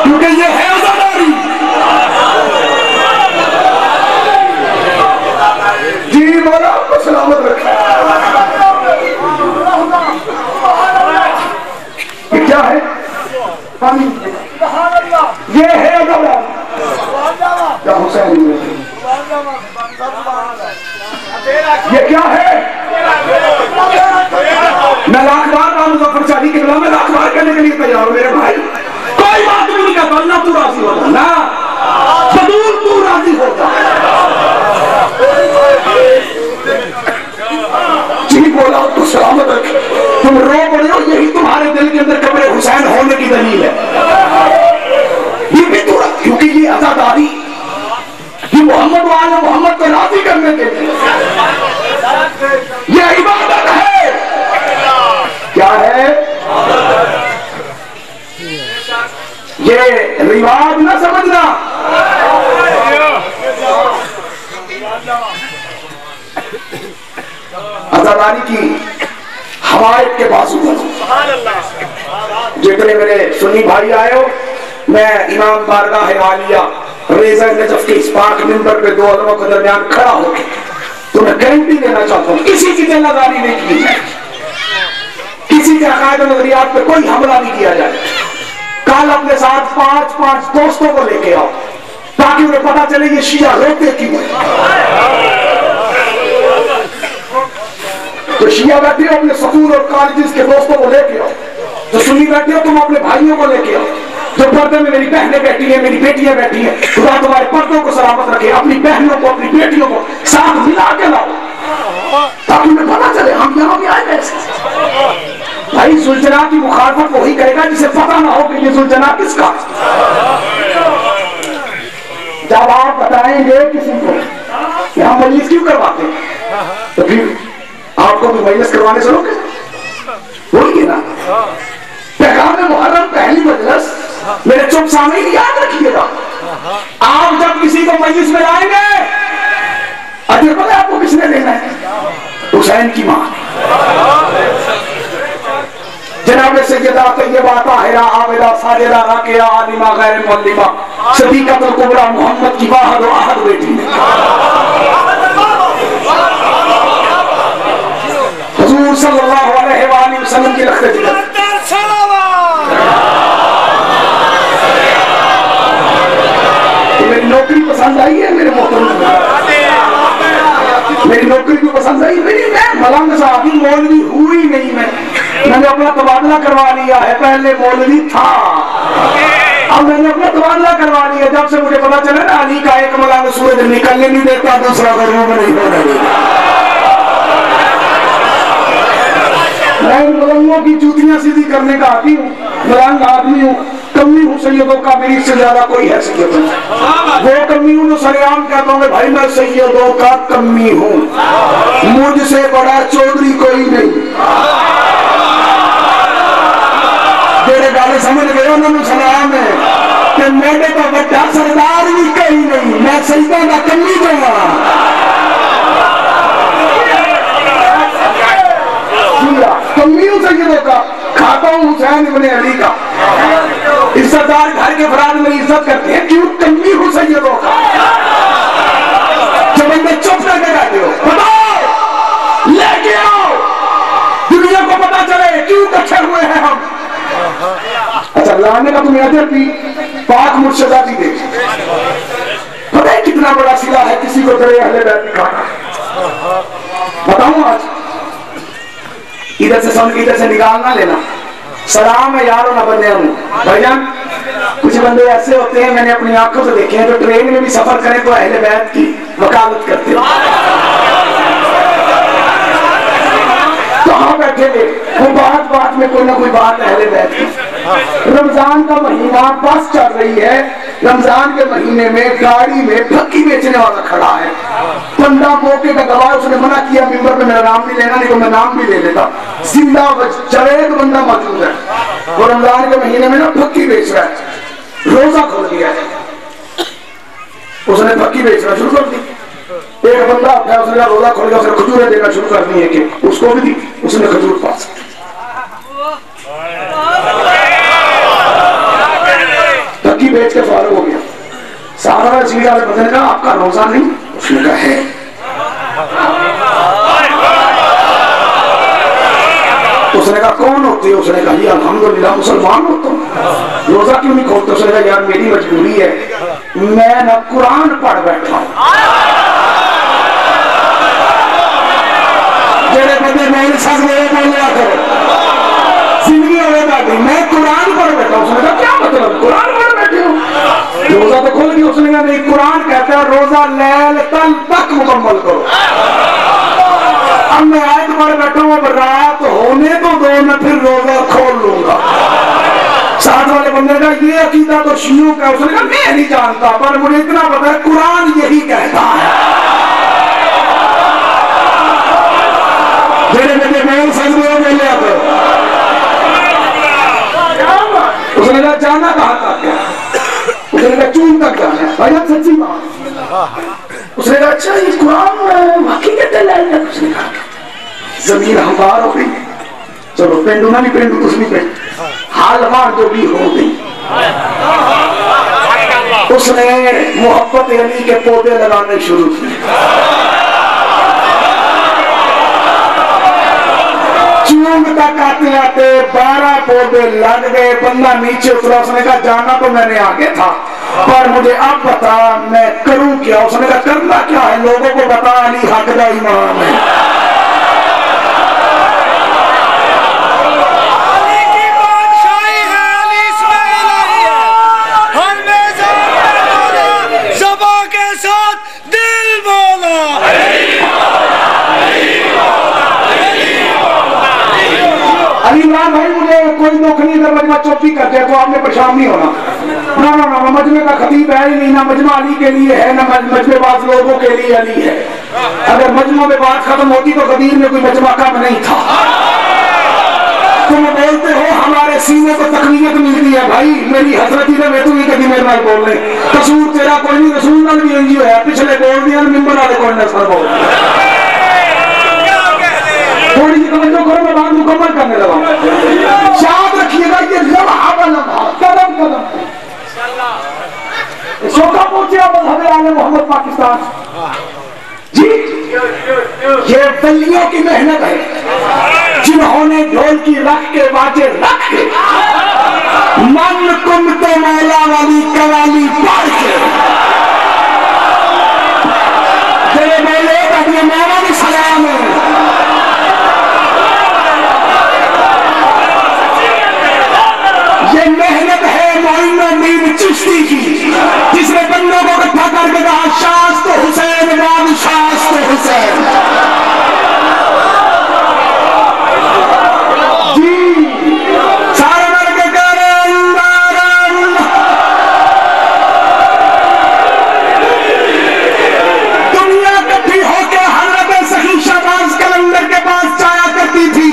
क्योंकि ये है आजादारी। जी बोला आपको सलामत रखे। क्या है? पानी। ये है आजादारी। क्या हुसैन ये क्या है? मैं लाख बार का मुजफ्फर शादी के खिलाफ में लाख बार करने के लिए तैयार हूं मेरे भाई। कोई बात नहीं करता, अल्लाह तू राजी होगा ना, बदूल तू राजी होगा। जी बोला तो सलामत रखे। तुम रो पड़े हो, यही तुम्हारे दिल के अंदर कब्र हुसैन होने की दलील है। ये भी तो क्योंकि ये आजादारी ये मोहम्मद वाले मोहम्मद को राजी करने के लिए ये इबादत है। क्या है? ये रिवाज ना समझना। आजादारी की हमायत के बाजू जितने मेरे सुन्नी भाई आए हो, मैं इमाम बारगाह आलिया रेज़ा नजफ के इस पाक मिंबर पे 2 आलमों के दरमियान खड़ा होकर तुम्हें गारंटी देना चाहता हूँ, किसी की दिलदारी नहीं की जाए, किसी के अकायद नजरियात पे कोई हमला नहीं किया जाए। कल अपने साथ 5-5 दोस्तों को लेके आओ ताकि उन्हें पता चले ये शिया रोते क्यों है। तो शिया बैठे हो अपने स्कूल और कॉलेज के दोस्तों को लेके आओ, जो सुन्नी बैठे हो तुम अपने भाइयों को लेके आओ, जो पर्दे में मेरी बहनें बैठी हैं, मेरी बेटियां बैठी हैं, खुदा तुम्हारे पर्दों को सलामत रखे। अपनी बहनों को अपनी बेटियों को साथ मिला के लाओ ताकि उन्हें पता चले हम यहाँ भी आए कैसे। भाई जुलजना की मुखालफत वही करेगा जिसे पता ना हो कि ये जुलजना किसका। जब आप बताएंगे किसी को कि हम मजलिस क्यों करवाते हैं तो फिर आपको भी मजलिस करवाने से रोके बोलिए ना। पैगाम मुहर्रम पहली मजलिस मेरे चुप सामने याद रखिएगा। आप जब किसी को मजलिस में लाएंगे अजर पता आपको किसने देना है? हुसैन की मां जनाब सैयदा तैयबा ताहिरा आबिदा साजिदा राकिया आलिमा गैर मुअल्लिमा सदीक़तुल कुबरा मोहम्मद की वाहद व अहद बेटी हुजूर सल्लल्लाहु अलैहि वसल्लम की लख्त जिगर। मेरी नौकरी पसंद आई है मेरे मोहतरम? मेरी नौकरी को पसंद आई? मेरी मैं मलंग साहबी मौलवी हुई नहीं। मैंने अपना तबादला करवा लिया है। पहले मौलवी था, अब मैंने अपना तबादला करवा लिया। जब से मुझे पता चला ना अली का एक मलंग सूरज निकलने नहीं देता, दूसरा गर्मों में नहीं होने देता। मैं मलंगों की जूतियां सीधी करने का आती हूँ। मलंग आदमी हूँ, कमी हूँ सैयदों का, मेरी इससे ज्यादा कोई हैसियत नहीं। वो कमी हूँ जो सरेआम कहता हूँ भाई मैं सैयदों का कमी हूँ, मुझसे बड़ा चौधरी कोई नहीं। तेरे गाले समझ गए उन्होंने सलाम है कि मेरे तो बड़ा सरदार भी कहीं नहीं, मैं सैयदों का कमी दूंगा। कमी हूँ सैयदों का, खाता हूँ हुसैन इब्ने अली का। इज्जतदार घर के अफराद मेरी इज्जत करते हैं, क्यों कमी हूँ सैयदों का। जब बंदे चुप करके बैठे हो बताओ, लेके आओ, दुनिया को पता चले क्यों इकट्ठे हुए हैं हम। अच्छा लाने का तुम्हें अजर भी पाक मुर्शदा जी दे। पता है कितना बड़ा सिला है किसी को तेरे अहले बैत दिखाना। बताऊं आज इधर से सुन के इधर से निकाल ना लेना। सलाम है यारों ना बंदे भाईजान। कुछ बंदे ऐसे होते हैं मैंने अपनी आंखों से देखे हैं जो ट्रेन में भी सफर करें तो अहले बैत की वकालत करते हैं। कहाँ बैठे थे वो बात में कोई ना कोई बात अहले बैत की। रमजान का महीना बस चल रही है, रमजान के महीने में गाड़ी में फक्की बेचने वाला खड़ा है। बंदा मौके का गवाह, उसने मना किया मिंबर पे मेरा नाम नहीं लेना, नहीं तो मैं नाम भी ले लेता। जिंदा जवेद बंदा मौजूद है, वो रमजान के महीने में ना फक्की बेच रहा है। रोजा खोल दिया है, उसने फक्की बेचना शुरू कर दी। एक बंदा उठा, उसने रोजा खोल दिया, उसने खजूरें देना शुरू कर दी है कि उसको भी दी, उसने खजूर पास फक्की बेच के फारूक हो गया। सारा सीधा बंदे ने कहा आपका रोजा नहीं? उसने कहा है। उसने कहा कौन होते हो? उसने कहा यार अल्हम्दुलिल्लाह मुसलमान होता हूँ। रोजा क्यों नहीं खोलते? उसने कहा यार मेरी मजबूरी है, मैं ना कुरान पढ़ बैठा हूँ। जेड़े बंदे मेरे साथ बोलिया करो जिंदगी मैं कुरान पढ़ बैठा। उसने कहा क्या मतलब कुरान पढ़ बैठे हो? रोजा तो खोल गया। उसने कहा नहीं, कुरान कहता है रोजा लैल तल तक मुकम्मल करो। अब मैं आयत पढ़ बैठा हूँ, अब रात होने तो दो, मैं फिर रोजा खोल लूंगा। साथ वाले बंदे का ये अकीदा तो शियों का। उसने कहा मैं नहीं जानता, पर मुझे इतना पता है कुरान यही कहता है। जेड़े बंदे मेल समझ उसने कहा जाना कहाँ तक है? उसने कहा चून तक जाना है। भाई सच्ची बात। उसने कहा अच्छा ये कुरान हकीकत है? उसने कहा जमीन हमवार हो गई, चलो पेंडू ना भी पेंडू कुछ नहीं पेंडू हालवार जो भी हो गई। उसने मोहब्बत अली के पौधे लगाने शुरू किए। चूम तक आते आते 12 पौधे लग गए। बंदा नीचे उतरा। उसने कहा जाना तो मैंने आगे था, पर मुझे अब बता मैं करूं क्या? उसने कहा करना क्या है? लोगों को बता अली हक दा इमाम है। अली इमरान भाई मुझे कोई दुख नहीं, अगर मजमा चौकी करते तो आपने परेशान नहीं होना। ना ना ना, मजमे का खतीब है ही नहीं, ना मजमा अली के लिए है, ना मजमेबाज लोगों के लिए अली है। अगर मजमा में बात खत्म होती तो कदीर में कोई मजमा कम नहीं था। तुम बोलते हो हमारे सीने को तकनीत मिलती है, भाई मेरी हजरती ने मैं तुम्हें कभी मेरे नाल बोल रहे कसूर तेरा कोई नहीं, रसूल नाल भी इंजी है, पिछले बोल दिया मिंबर वाले कोई नसर बोल। थोड़ी सी तवज्जो करो, मैं बात मुकम्मल करने लगा। याद रखिएगा ये लम्हा ब लम्हा, कदम कदम शोका पहुंचे मज़हब आले मोहम्मद पाकिस्तान जी। ये वलियों की मेहनत है जिन्होंने ढोल की रख के बाजे रख के मन कुम तो मौला वाली कवाली पढ़ के तेरे मेले अपने मौला भी सलाम है। ये मेहनत है मोइनुद्दीन चिश्ती की, जिसने बंदों को इकट्ठा करके कहा शास्त हुसैन बाद शास्त हुसैन जी। सारे मिल के करें दुनिया इकट्ठी होकर हजरत सखी शहबाज कलंदर के पास जाया करती थी।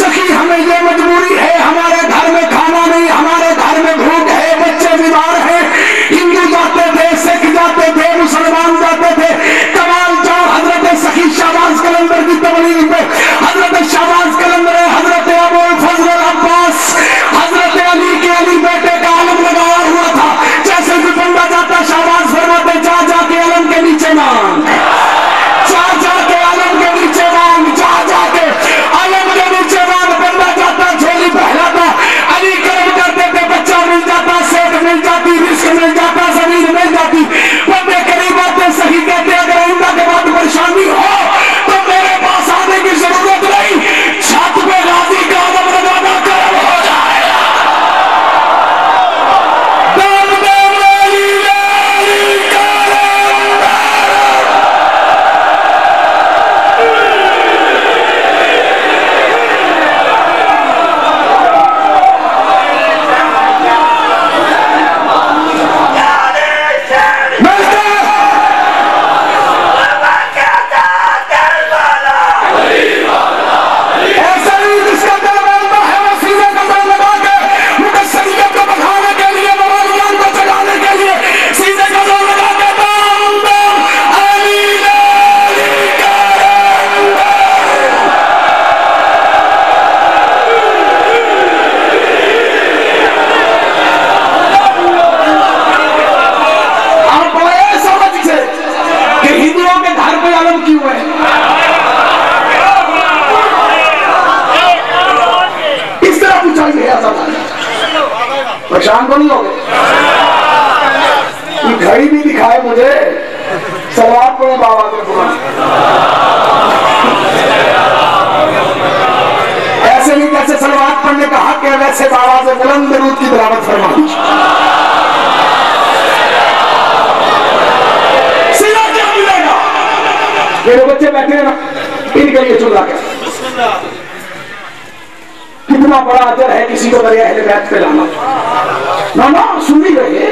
सखी हमें ये मजबूरी है, हमारे घर में खाना नहीं, हमारे घर में भूख है, बच्चे बीमार हैं। हिंदू जाते थे, सिख जाते थे, मुसलमान जाते थे, कमाल जाओ हजरत सखी शहबाज कलंदर की तबलीग पे। हजरत शहबाज कलंदर, हजरत अबुल फजल अब्बास, हजरत अली के अली बेटे का आलम लगाया हुआ था। जैसे भी बंदा जाता शहबाज फरमाते जा जाके आलम के नीचे मांग, जा जाके आलम के नीचे मांग, जा जाके आलम के नीचे मांग। बंदा जाता झोली पहलाता, अली कर्म करते थे, बच्चा मिल जाता, सेठ मिल जाती, रिस्क मिल जाता, जमीन मिल जाती। बंदे करीब आते, सही कहते अगर आइंदा के बाद परेशानी हो तो मेरे पास आने की जरूरत नहीं, छत पे गाजी का आदम लगाना कर्म हो जाएगा। दम दम अली अली कलंदर। ऐसा ही जिसका दिल बोलता है वो सीने का दिल लगा के मुकद्दसियत को बढ़ाने के लिए, मवालियात को जगाने के लिए सीने का दिल लगा के दम दम अली अली कलंदर। आप बड़े समझ से कि हिंदुओं के घर पे आलम क्यों है, इस तरह पूछा गया सब। परेशान तो नहीं हो गए? ये घड़ी भी दिखाए मुझे, सलावत पढ़े बाबा के बुलंद। ऐसे नहीं कैसे सलावत पढ़ने का हक है, वैसे बाबा से बुलंद दरूद की तिलावत फरमानी। सीधा क्या मिलेगा? मेरे बच्चे बैठे हैं ना, इनके लिए चूल्हा क्या, कितना बड़ा अजर है किसी को दरिया अहले बैत पे लाना। ना ना सुन ही रहे,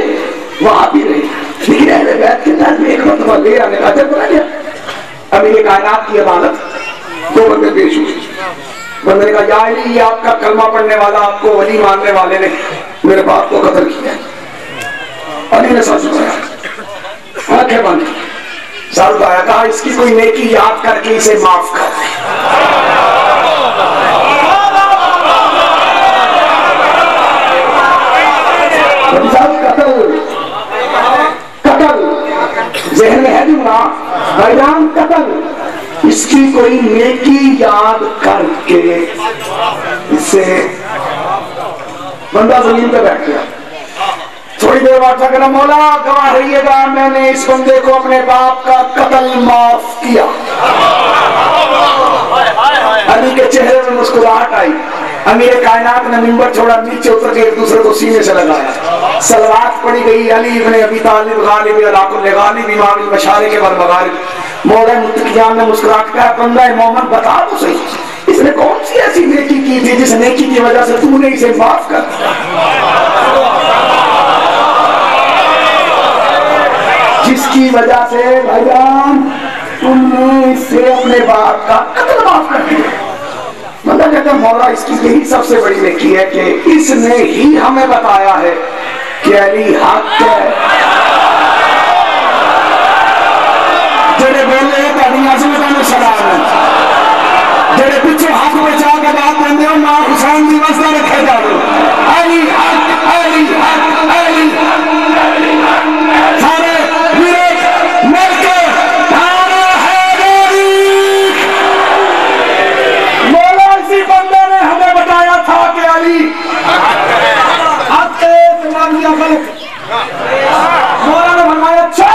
वो आप ही रहे, लेकिन अहले बैत के दर में एक मरतबा ले आने का अजर बना लिया। अभी ये कायनात की अदालत, दो बंदे पेश हुए। बंदे ने कहा या अली, ये आपका कलमा पढ़ने वाला, आपको वली मानने वाले ने मेरे बाप को कत्ल किया। अली ने सर झुकाया, आंखें बंद की, सर उठाया, कहा इसकी कोई नेकी याद करके इसे माफ कर दे। जहन में है जुमला भाईजान, कत्ल, इसकी कोई नेकी याद करके इससे। बंदा जमीन पे बैठ गया, थोड़ी देर बाद कहना मौला गवाह रहिएगा, मैंने इस बंदे को अपने बाप का कत्ल माफ किया। अली के चेहरे में मुस्कुराहट आई। अमीर कायनात ने मिंबर छोड़ा, नीचे उतर के एक दूसरे को सीने से लगाया, सलवात पड़ी गई। अली इब्ने अबी तालिब गालिब अलाकुल गालिब इमाम मशारिक वल मगारिब। मौला मुत्तकियान ने मुस्कुरा के कहा बंदा मोहम्मद बता तो सही, इसने कौन सी ऐसी नेकी की थी जिस नेकी की वजह से तूने इसे माफ कर दिया, जिसकी वजह से भाईजान तुमने इससे अपने बाप का कत्ल माफ कर दिया। मतलब कहते मौला इसकी यही सबसे बड़ी नेकी है कि इसने ही हमें बताया है कि अली हक है। जेड़े बोले जेड़े पीछे हाथ में जाकर बात देंगे हो मां हुसैन की वजह रखे जाओ। अली हक, अली हक, अली सारे मिलकर थाना हैदरी। मौला इसी बंदे ने हमें बताया था कि अली आपके तुम्हारी गलत। मौला ने फरमाया अच्छा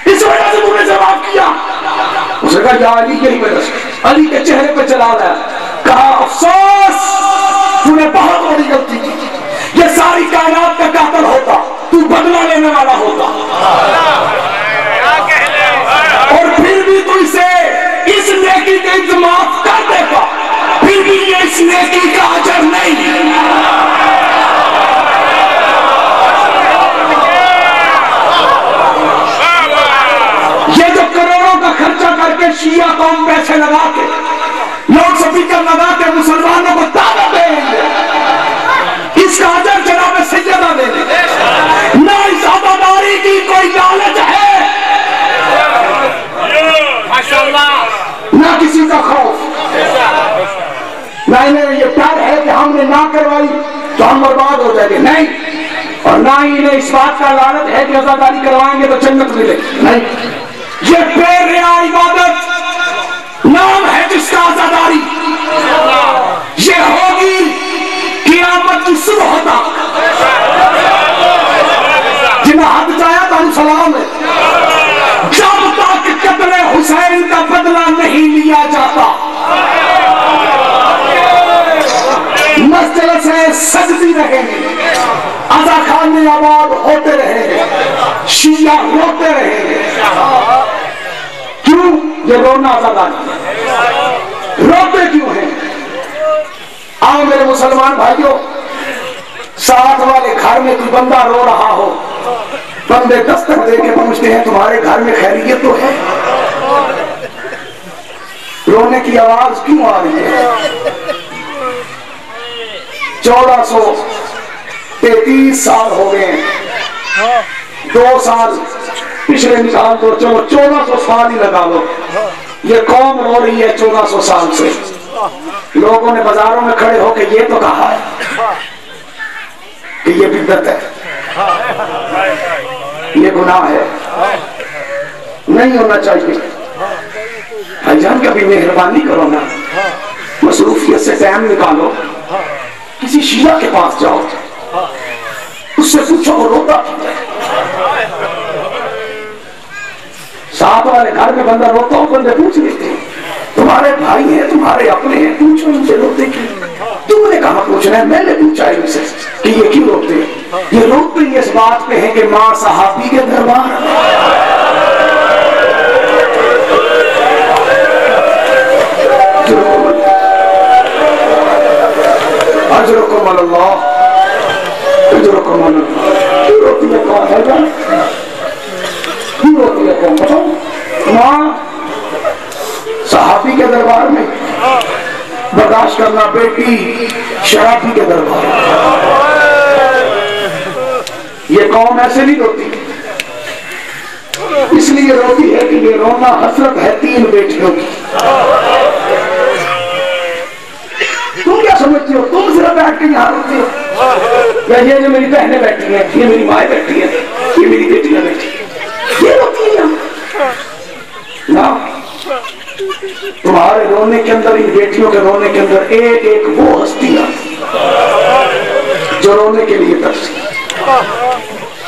इस वजह से तुमने जवाब किया। उसने कहा या अली की वजह से। अली के चेहरे पे चला गया, कहा अफसोस तूने बहुत बड़ी गलती की। ये सारी कायनात का कातिल होता, तू बदला लेने वाला होता, और फिर भी तू इसे इस नेकी के इल्जाम कर देगा, फिर भी ये इस नेकी का अजर नहीं। ये जो करोड़ों का खर्चा करके शिया कौम पैसे लगा के लाउड स्पीकर लगा के मुसलमानों को दावत देंगे, इसका अजर जनाब सैयदा देंगे। ना इस आबादारी की कोई लालच है, ना किसी का खौफ, ना इन्हें ये डर है कि हमने ना करवाई तो हम बर्बाद हो जाएंगे, नहीं। और ना ही इन्हें इस बात का लालच है कि आजादारी करवाएंगे तो जन्नत मिलेगी, नहीं। ये बेरिया इबादत नाम है जिसका आजादारी, ये होगी क़यामत की सुबह तक। जिन्हें हद जाया तो सलाम है, जब तक कत्ले हुसैन का बदला नहीं लिया जाता मस्जिद से सजदी रहेंगे, अज़ा खाने आबाद होते रहेंगे, शिया रोते रहेंगे। क्यों? ये रोना आजादारी है। रोते क्यों हैं? आओ मेरे मुसलमान भाइयों, साथ वाले घर में कोई बंदा रो रहा हो, बंदे दस्तक दे के पहुंचते हैं तुम्हारे घर में खैरियत तो है? रोने की आवाज क्यों आ रही है? 1433 साल हो गए, 2 साल पिछले निकाल दो, चलो 1400 साल ही लगा लो। ये कौम रो रही है 1400 साल से। लोगों ने बाजारों में खड़े होकर ये तो कहा है कि ये बिद्दत है, ये गुनाह है, नहीं होना चाहिए। भाईजान कभी मेहरबानी करो ना, मसरूफियत से टाइम निकालो, किसी शिया के पास जाओ, उससे पूछो वो रोता क्यों है। साथ वाले घर में बंदा रोता हो, बंदे पूछ लेते हैं तुम्हारे भाई हैं, तुम्हारे अपने हैं, पूछो उनसे रोते क्यों। तुमने कहा पूछना है, मैंने पूछा इनसे कि ये क्यों रोते हैं। ये रोते ही इस बात पे है कि मां सहाबी के दरबार अजरुकुम अल्लाह, अजरुकुम अल्लाह। क्यों रोती है कौन है जान? क्यों रोती है कौन बताओ? मां सहाबी के दरबार में बर्दाश्त करना, बेटी शराबी के दरबार। ये कौम ऐसे नहीं रोती, इसलिए रोती है कि ये रोना हसरत है 3 बेटियों की। तुम क्या समझती हो? तुम सिर्फ बैठ के यहाँ रोती हो, या ये जो मेरी बहनें बैठी हैं, ये मेरी माएँ बैठी हैं, ये मेरी बेटियां बैठी हैं, ये रोती है ना। तुम्हारे रोने के अंदर, इन बेटियों के रोने के अंदर एक एक वो हस्तियां जो रोने के लिए तरसी।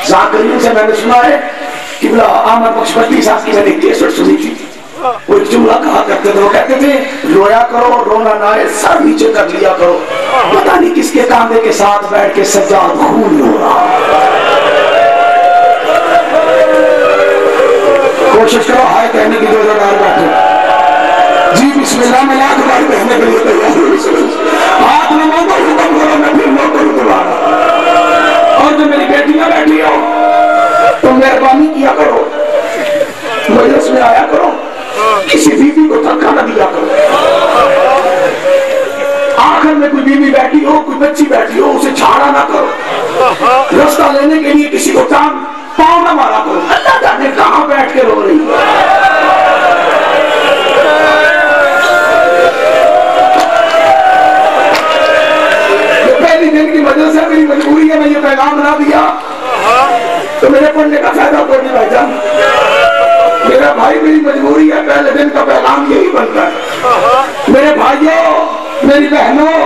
जाकरीन से मैंने सुना है कि आमद बख्शपति साहब की मैंने केसट सुनी थी, वो एक जुमला कहा करते थे, वो कहते थे रोया करो, रोना ना है, सर नीचे कर लिया करो। पता नहीं किसके कांधे के साथ बैठ के सज्जाद खून रो रहा। कोशिश करो हाय कहने की जो बैठे जी बिस्मिल्लाह मिला में कोई बीवी बैठी हो, कोई बच्ची बैठी हो, उसे छाड़ा ना करो। रास्ता लेने के लिए किसी को टांग पाँव ना मारा करो। अल्लाह जाने कहाँ बैठ के रो रही है। पहली दिन की वजह से मेरी मजबूरी है, मैं ये पैगाम ना दिया तो मेरे पढ़ने का फायदा कोई नहीं भाईजान। मेरा भाई, मेरी मजबूरी है, पहले दिन का पैगाम यही बनता है। मेरे भाइयों, मेरी बहनों,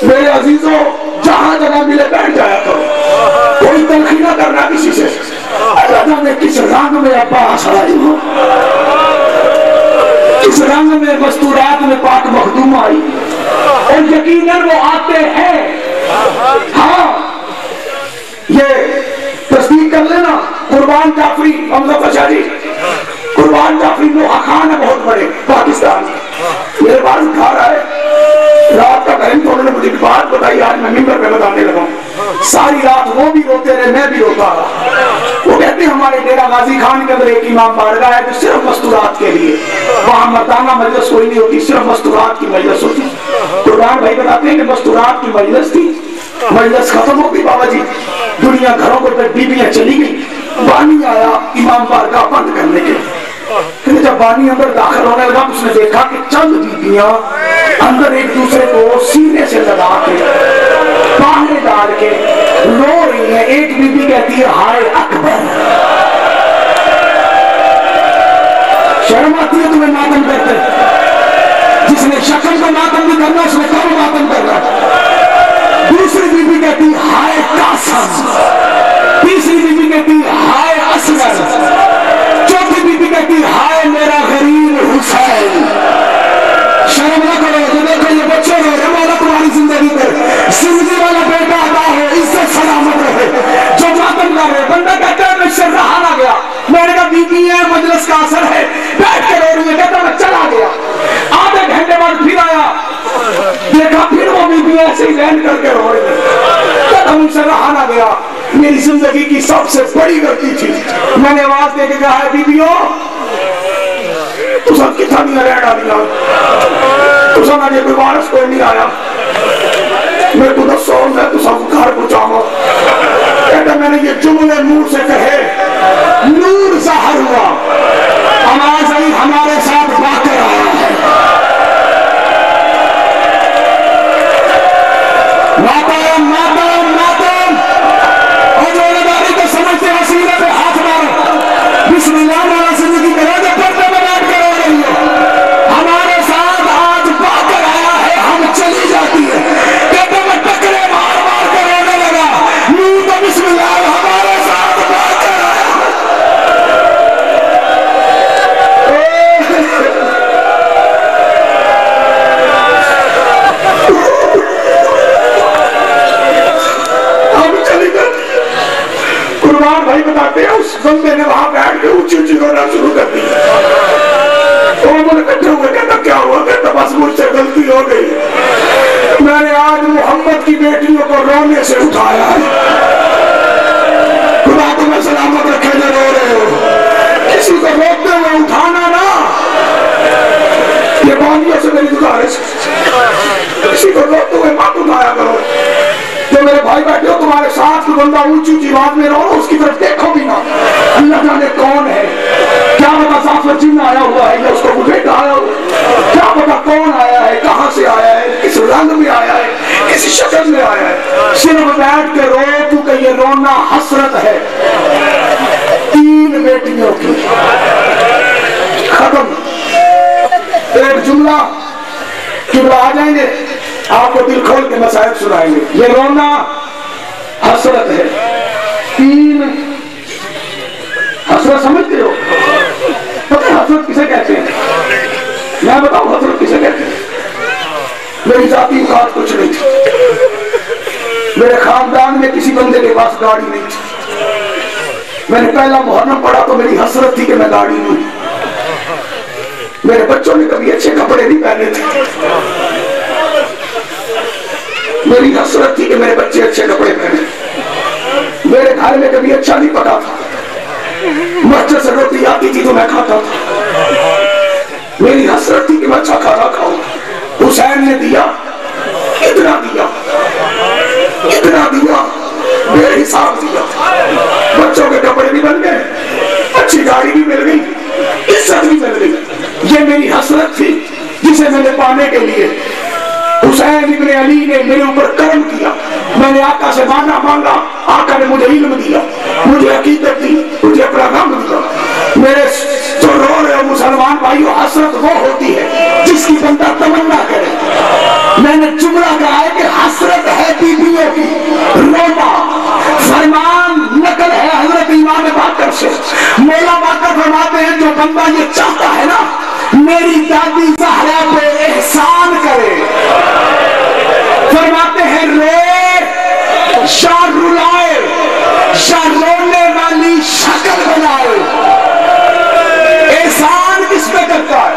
मेरे अजीजों, जहां जगह मिले बैठ जाया करो, कोई तलखी ना करना किसी से। अल्लाह जाने किस रंग में अब्बास आई हो, किस रंग में मस्तूरात में पाक मखदूम आई, और यकीनन वो आते हैं। हाँ, ये तस्दीक कर लेना। कुर्बान जाफरी, हमजा फशा जी, कुर्बान जाफरी लोहा खान है बहुत बड़े पाकिस्तान, मेरे पास घर आए रात का टाइम, तो उन्होंने मुझे बात बताई, आज मैं मिंबर पे बताने लगा। सारी रात वो भी रोते रहे, मैं भी रोता रहा। वो कहते हमारे डेरा गाजी खान के अंदर एक इमाम बारगाह है जो सिर्फ मस्तूरात के लिए, वहां मर्दाना मजलिस कोई नहीं होती, सिर्फ मस्तूरात की मजलिस होती। कुर्बान भाई बताते हैं कि मस्तूरात की मजलिस थी, मजलिस खत्म हो गई बाबा जी, दुनिया घरों को बीबियां चली गई, बानी आया इमाम बारगाह बंद करने के। फिर जब बानी अंदर दाखिल होने लगा, उसने देखा कि चंद बीबियां अंदर एक दूसरे को सीने से लगा के बाहर डाल के रो रही है। एक बीबी कहती है हाय अकबर। शर्म आती है तुम्हें मातम करते? जिसने शक्ल को मातम भी करना, उसने कब मातम करना। दूसरी बीबी कहती हाय कासम, तीसरी बीबी कहती हाय असगर, चौथी बीबी कहती हाय मेरा गरीब हुसैन। शर्म न करो, जो देखो ये बच्चे रो रहे, मौला तुम्हारी जिंदगी पर जिंदगी वाला बेटा अदा हो, इज्जत सलामत रहे। जो मातम कर रहे, बंदा कहता है मैं इससे रहा ना गया, मैंने कहा बीबी है, मजलिस का असर है, बैठ के रो रही है, कहता मैं चला गया। आधे घंटे बाद फिर आया, देखा फिर वो बीबी ऐसे ही लैंड करके रो रही है, कहता मुझसे रहा ना गया, मेरी जिंदगी की सबसे बड़ी गलती थी। मैंने आवाज दे के कहा है बीबियों तुसा कितना नहीं रहना दिया, तुसा ना कोई वारस कोई नहीं आया, मेरे को दसो मैं तुसा घर पहुंचावा। कहता मैंने ये जुमले मुंह से कहे, नूर ज़ाहिर हुआ, आवाज आई हमारे साथ बाकर आया है। मातम मातम मातम, और जो औरदारी को समझते हैं सीने पे हाथ मारो, बिस्मिल्लाह वाला जिंदगी करो, जो पर्दे में बैठ कर रो रही हो, हमारे साथ आज बाकर आया है, हम चली जाती है। कहते मैं टकरे मार मार कर रोने लगा, मुंह तो बिस्मिल्लाह हमारे साथ बाकर आया है। कुर्बान भाई बताते हैं उस बंदे ने वहां बैठ के ऊंची ऊंची रोना शुरू कर दी। वो इकट्ठे हुए, कहता क्या हुआ? कहता बस मुझसे गलती हो गई, मैंने आज मोहम्मद की बेटियों को रोने से उठाया है। खुदा तुम्हें सलामत रखे जो रो रहे हो, किसी को रोकते हुए उठाना ना, ये बानियों से मेरी गुजारिश, किसी को रोकते हुए मत उठाया करो। जो मेरे भाई बैठे हो तुम्हारे साथ कोई बंदा ऊंची ऊंची बात में रहो, उसकी तरफ देखो भी ना, अल्लाह जाने कौन है, क्या पता साफ जिन्न आया हुआ है या उसको बुझेट आया हुआ, क्या पता कौन आया है, कहां से आया है, किस रंग में आया है, किस शक्ल में आया है। सिर्फ बैठ के रो, क्योंकि ये रोना हसरत है 3 बेटियों की। खत्म। एक जुमला किबला आ जाएंगे, आपको दिल खोल के मसाइल सुनाएंगे। ये रोना हसरत है 3। हसरत समझते हो? पता है हसरत किसे कहते हैं? मैं बताऊं हसरत किसे कहते हैं? मेरी जाती औकात कुछ नहीं थी, मेरे खानदान में किसी बंदे के पास गाड़ी नहीं थी। मैंने पहला मुहर्रम पढ़ा तो मेरी हसरत थी कि मैं गाड़ी नहीं, मेरे बच्चों ने कभी अच्छे कपड़े नहीं पहने थे, मेरी हसरत थी कि मेरे बच्चे अच्छे कपड़े पहने। मेरे घर में कभी अच्छा नहीं पका था, मस्जिद से रोटी आती थी तो मैं खाता था, मेरी हसरत थी कि मैं अच्छा खाना खाऊं। हुसैन ने दिया, इतना दिया, इतना दिया, बेहिसाब दिया। बच्चों के कपड़े भी बन गए, अच्छी गाड़ी भी मिल गई, इज्जत भी मिल गई। ये मेरी हसरत थी जिसे मैंने पाने के लिए हुसैन इब्ने अली ने मेरे ऊपर कर्म किया। मैंने आका से माना मांगा, आका ने मुझे इल्म दिया, मुझे अकीदत दी, मुझे अपना गम दिया। मेरे जो रो रहे हो मुसलमान भाइयों, हसरत वो होती है जिसकी बंदा तमन्ना करे। मैंने जुमला कहा है कि हसरत है बीबियों की रोना। फरमान नकल है हजरत इमाम बाकर से। मौला बाकर फरमाते हैं जो बंदा ये चाहता है ना मेरी दादी ज़हरा पे एहसान करे, फरमाते हैं रे या रुलाए या रोने वाली शक्ल बनाए। एहसान किस पे करता है?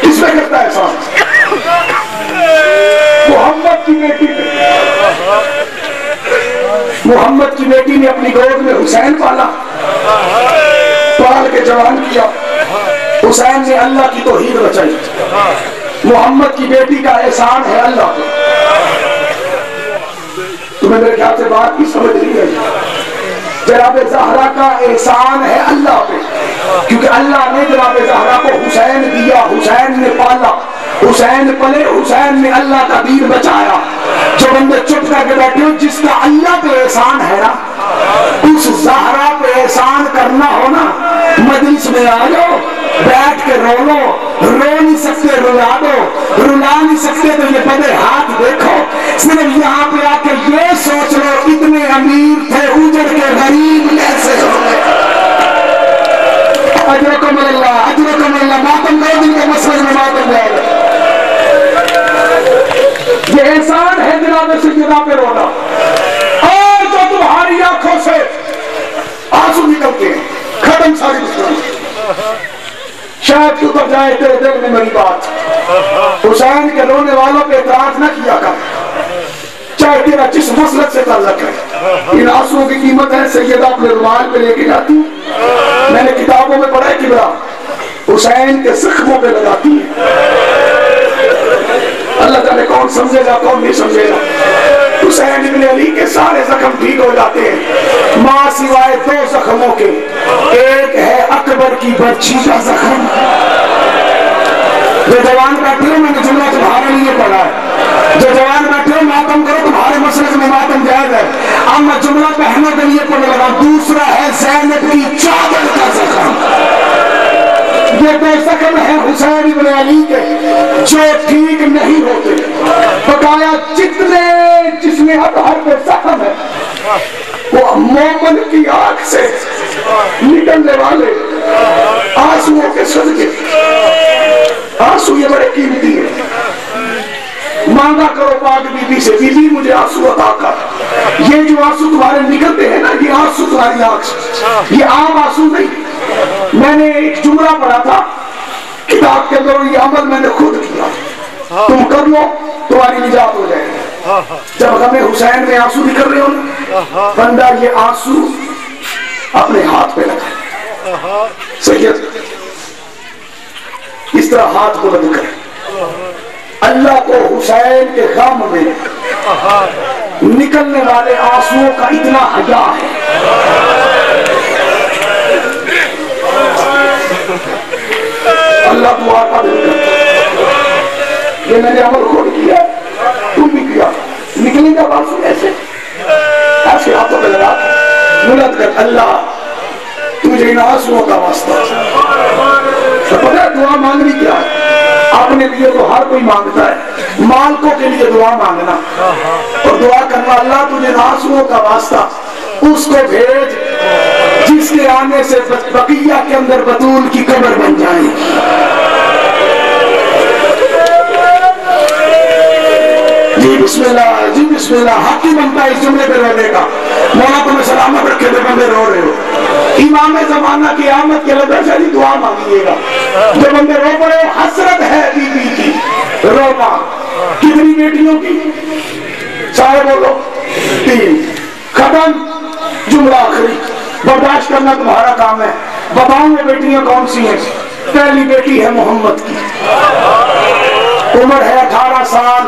किस पे करता है एहसान? मोहम्मद की बेटी पे। मोहम्मद की बेटी ने अपनी गोद में हुसैन पाला, पाल के जवान किया। हुसैन ने अल्लाह की तौहीद बचाई। मोहम्मद की बेटी का एहसान है अल्लाह पे। तुम्हें मेरे ख्याल से बात की समझ नहीं आई। जनाब ज़हरा का एहसान है अल्लाह पे, क्योंकि अल्लाह ने जनाब ज़हरा को हुसैन दिया, हुसैन ने पाला, हुसैन पले, हुसैन ने अल्लाह का दीन बचाया। जो बंदे चुप करके बैठे हो, जिसका अल्लाह पे एहसान है ना, उस ज़हरा पे एहसान करना हो ना, मजलिस में आ जाओ, बैठ के रो लो, रो नहीं सकते रुला दो, रुला नहीं सकते तो ये बड़े हाथ देखो। सिर्फ यहाँ पे आके ये सोच लो इतने अमीर थे, उजड़ के गरीब कैसे हो गए। अजरकुमुल्लाह, अजरकुमुल्लाह। मातम 2 दिन के मसले में मातम जाएगा। ये एहसान है जनाब सैयदा पे रोना। और जो तुम्हारी आंखों से आंसू निकलते हैं, खत्म सारी मुश्किल। शायद उतर जाए तेरे दिल में मेरी बात। हुसैन के रोने वालों पे एतराज न किया कर, चाहे तेरा जिस मसलक से ताल्लुक है। इन आंसुओं की कीमत है सैयदा अपने रुमाल पे लेके जाती। मैंने किताबों में पढ़ा है कि बड़ा हुसैन के जख्मों पे लगाती है। अल्लाह जाने कौन समझेगा कौन नहीं समझेगा। हुसैन इब्ने अली के सारे जख्म ठीक हो जाते हैं मां सिवाय 2 जख्मों के। एक है अकबर की बर्छी का जख्म। जो जवान बैठे हो, मैंने जुमला तुम्हारे लिए पढ़ा है। जो जवान बैठे हो मातम करो, तुम्हारे मसले में मातम जायज है। अब मैं जुमला पहनों के लिए पढ़ने लगा। दूसरा है ज़ैनब की चादर का जख्म। ये 2 जख्म है हुसैन इब्ने अली के जो ठीक नहीं होते। बकाया जिसमें अतहर पे जख्म है, वो मोमन की आंख से निकलने वाले आंसुओं के सदके। आंसू ये बड़े कीमती है। मांगा करो पाक बीबी से, बीबी मुझे आंसू अता कर। ये जो आंसू तुम्हारे निकलते हैं ना, ये आंसू तुम्हारी आंख से, ये आम आंसू नहीं। मैंने एक जुमला पढ़ा था किताब के अंदर, ये अमल मैंने खुद किया। तुम कर लो, तुम्हारी निजात हो जाएगी। जब हमें हुसैन में आंसू निकल रहे हो ना, बंदा ये आंसू अपने हाथ पे लगा। सैयद इस तरह हाथ बुलंद करे। अल्लाह को हुसैन के गम में निकलने वाले आंसुओं का इतना हया है। अल्लाह दुआ का दिल करता है। ये मैंने अमल खुद किया, तुम भी किया। निकलेगा आंसू ऐसे ऐसे हाथों में लगा बुलंद कर, अल्लाह तुझे इन आंसुओं का वास्ता। तो पता है दुआ मांगनी क्या है? अपने लिए तो हर कोई मांगता है, मालिकों के लिए दुआ मांगना और दुआ करना, अल्लाह तुझे आंसुओं का वास्ता उसको भेज जिसके आने से बकिया के अंदर बतूल की कब्र बन जाएगी। जी बिस्मिल्लाह, जी बिस्मिल्लाह। हक ही बनता है इस जुमले पे रोने का। मौला तुम्हें सलामत रखे तो बंदे रो रहे हो। इमाम ज़माना की आमद के लिए ऐसी दुआ मांगिएगा। जो बंदे रो पड़े, हसरत है बीबी की रोना। कितनी बेटियों की? सारे बोलो 3। खत्म जुमला आखिरी। बर्दाश्त करना तुम्हारा काम है। बताओ ये बेटियां कौन सी हैं? पहली बेटी है मोहम्मद की। उम्र है 18 साल,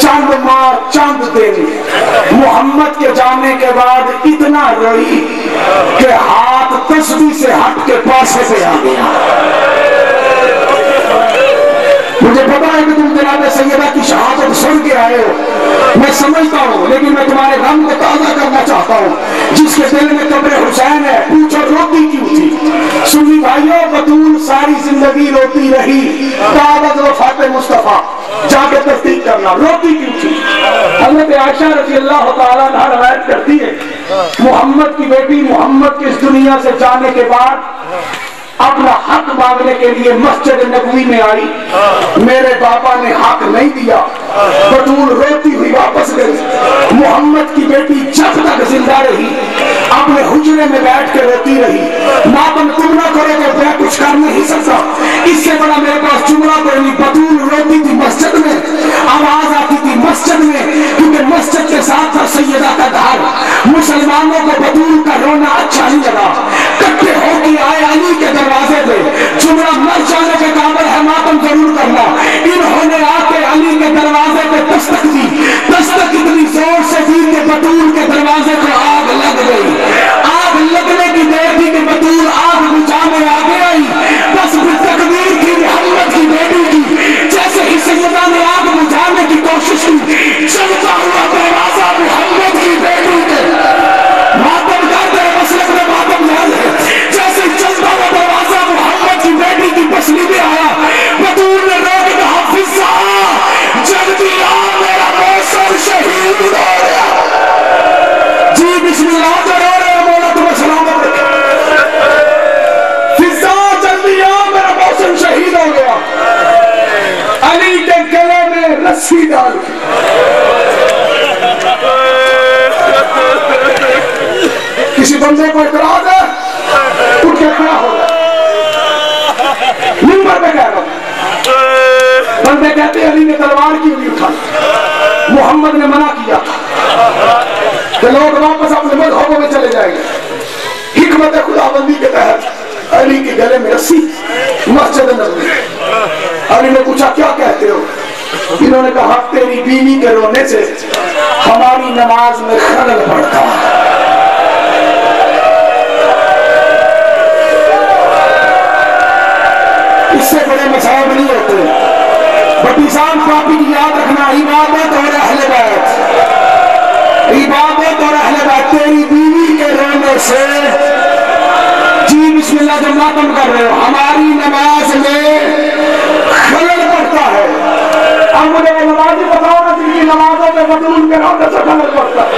चंद माह चंद दिन। मोहम्मद के जाने के बाद इतना रोई कि हाथ तस्बीह से हट के पासे पे आ गया। मुझे पता है कि तुम जनाब सैयदा की शहादत सुन के आए हो, मैं समझता हूँ, लेकिन मैं तुम्हारे गम को ताजा करना चाहता हूँ। जिसके दिल में कब्र हुसैन है, पूछो रोती क्यों थी? सुन्नी भाइयों, बतूल सारी जिंदगी रोती रही, दावत वफात मुस्तफा जाके तस्दीक करना, रोती क्यों थी? हज़रत आयशा रज़ी अल्लाह तआला अन्हा रवायत करती है, मोहम्मद की बेटी मोहम्मद के इस दुनिया से जाने के बाद अपना हक मांगने के लिए मस्जिद नबवी में आई। मेरे बाबा ने हक नहीं दिया, बतूल रोती हुई वापस गई। मोहम्मद की बेटी जब तक जिंदा रही अपने हुजरे में बैठ के रोती रही। मातम तुम ना करोगे तो मैं कुछ कर नहीं सकता, इससे बड़ा मेरे पास जुमला कोई नहीं। बतूल रोती थी मस्जिद में, आवाज आती थी मस्जिद में, क्योंकि मस्जिद के साथ था सैयदा का घर। मुसलमानों को बतूल का रोना अच्छा नहीं लगा, इकट्ठे होकर आए अली के दरवाजे पे। जुमला मर जाने के काबिल है, मातम जरूर करना। इन्होंने आके अली के दरवाजे पे दस्तक दी, दस्तक इतनी जोर से दी कि बतूल के दरवाजे को आग लग गई। आग लगने की देर थी कि बतूल आग बुझाने आगे आई। बस तकदीर थी मोहम्मद की बेटी की। जैसे ही सैयदा ने आग बुझाने की कोशिश की, चलता हुआ दरवाजा मोहम्मद की बेटी के मातम करते मसलक में मातम जाल है। जैसे चलता हुआ दरवाजा मोहम्मद की बेटी की पसली में आया, बतूल ने रोक कहा, फिजा जल्दी आ, मेरा मौसम शहीद हो गया। जी बिस्मिल्लाह तो रो रहे हो, मौला तुम्हें सलामत रखे। फिजा जल्दी आ, मेरा मौसम शहीद हो गया। अली के गले में रस्सी डाल किसी बंदे को इतराज है, उठ के खड़ा हो गया। मिंबर पे कह रहा, बंदे कहते अली ने तलवार क्यों नहीं उठाई? मोहम्मद ने मना किया कि लोग वापस अपने मज़हबों में चले जाएंगे। हिकमत खुदाबंदी के तहत अली के गले में रस्सी, मस्जिद नबवी। अली ने पूछा क्या कहते हो? इन्होंने कहा तेरी बीवी के रोने से हमारी नमाज में खलल पड़ता है। इससे बड़े मसाइब नहीं होते। बटीसान पापी की याद रखना, इबादत और अहले बैत, इबादत और अहले बैत। तेरी बीवी के रोने से, जी बिस्मिल्लाह जब मातम कर रहे हो, हमारी नमाज में खलल पड़ता है। अब मुझे वो नमाजी बताओ ना जिनकी नमाजों में बतूल के रोने से खलल पड़ता है।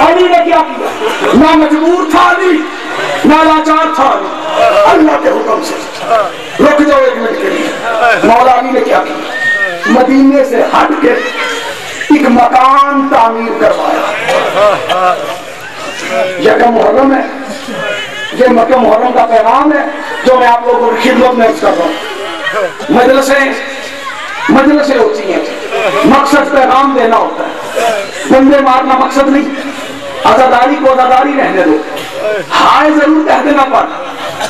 अली ने क्या किया? ना मजबूर था अली, ना लाचार था अली, अल्लाह के हुक्म से। रुक जाओ एक मिनट के लिए। मौला अली ने क्या किया? मदीने से हट के एक मकान तामीर करवाया। यह मुहर्रम है, ये मक्का मुहर्रम का पैगाम है जो मैं आप लोगों की खिदमत में कर रहा हूँ। मजलिसें होती हैं, मकसद पैगाम देना होता है, बंदे मारना मकसद नहीं। आजादारी को आजादारी रहने दो, हाय जरूर कह देना, पर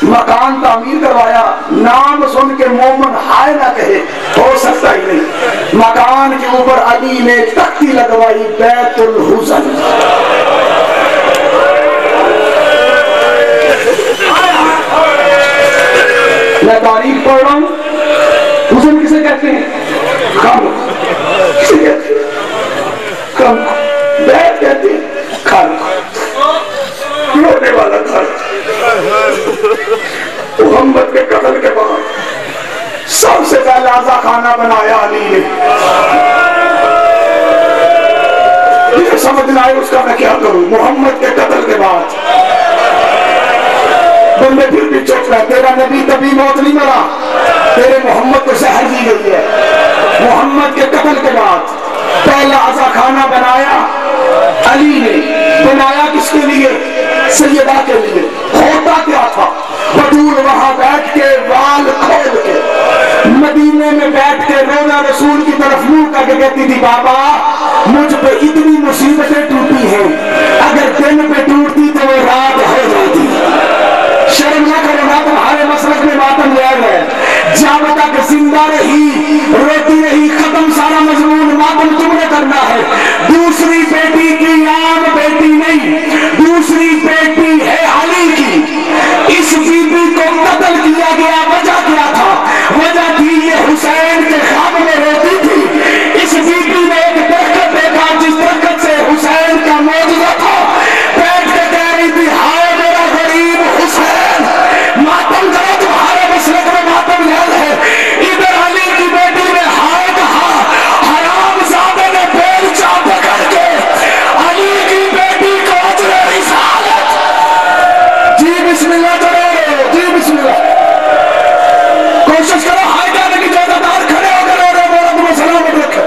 मकान तामीर करवाया, नाम सुन के मोमन हाय ना कहे, हो सकता ही नहीं। मकान के ऊपर अली ने तख्ती लगवाई, बैतुल हुज़न। मैं तारीख पढ़ रहा हूं, हुज़न किसे कहते हैं? कम किसे कहते हैं? कम। बैत कहते हैं घर, रोने वाला घर। मोहम्मद के कत्ल के बाद सबसे पहले आजा खाना बनाया अली ने। मुझे समझ ना आए उसका मैं क्या करूं। मोहम्मद के कत्ल के बाद बंदे फिर भी चुप रहे। तेरा नबी तभी मौत नहीं मरा, तेरे मोहम्मद को जहर दी गई है। मोहम्मद के कत्ल के बाद पहला आजा खाना बनाया अली ने। बनाया किसके लिए? सैयदा के लिए। होता क्या था? बतूल वहां बैठ के वाल खोल के मदीने में बैठ के रोजा रसूल की तरफ मुंह करके कहती थी, बाबा मुझ पे इतनी मुसीबतें टूटी हैं, अगर दिन पे टूटती तो वो रात हो जाती। शर्म ना करो ना, तुम्हारे मसलक में मातम जायज है। जब तक जिंदा दूसरी बेटी की आम बेटी नहीं, दूसरी बेटी है अली की। इस बीबी को कत्ल किया गया, वजह क्या था? वजह थी ये हुसैन के ख्वाब में रोती थी। इस बीबी ने एक दरख्त देखा जिस दरख्त से हुसैन का मौजूदा था, बैठ के कह रही थी हाय मेरा गरीब हुसैन, मातम करो, तुम्हारे मसलक में मातम याद है। इधर अली की बेटी ने हाय कहा, हरामजादे ने बेलचा पकड़ के अली की बेटी को अजरे रिसालत। जी बिस्मिल्लाह करो, जी बिस्मिल्लाह, कोशिश करो हाय कहने की, जोरदार खड़े होकर बोलो तुम्हें सलामत रखे।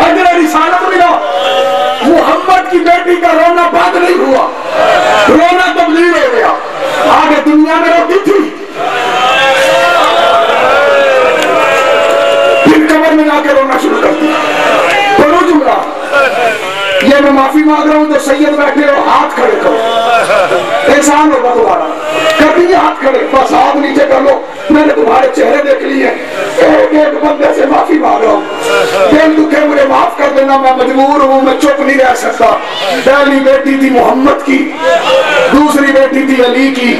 अजरे रिसालत मिला। मोहम्मद की बेटी का रोना बंद नहीं हुआ, रोना तब्दील हो गया। आगे दुनिया में रोती थी, फिर कब्र में जाके रोना शुरू करती। पढ़ो जुमला, ये मैं माफी मांग रहा हूं तो सैयद बैठे हो, हाथ खड़े करो, एहसान होगा तुम्हारा। कर दिए हाथ खड़े, बस हाथ नीचे कर लो। मैंने तुम्हारे चेहरे देख लिए, एक एक बंदे से माफी मांग रहा हूं। दिल दुखे, मुझे माफ कर देना, मैं मजबूर हूं, मैं चुप नहीं रह सकता। पहली बेटी थी मोहम्मद की, दूसरी बेटी थी अली की,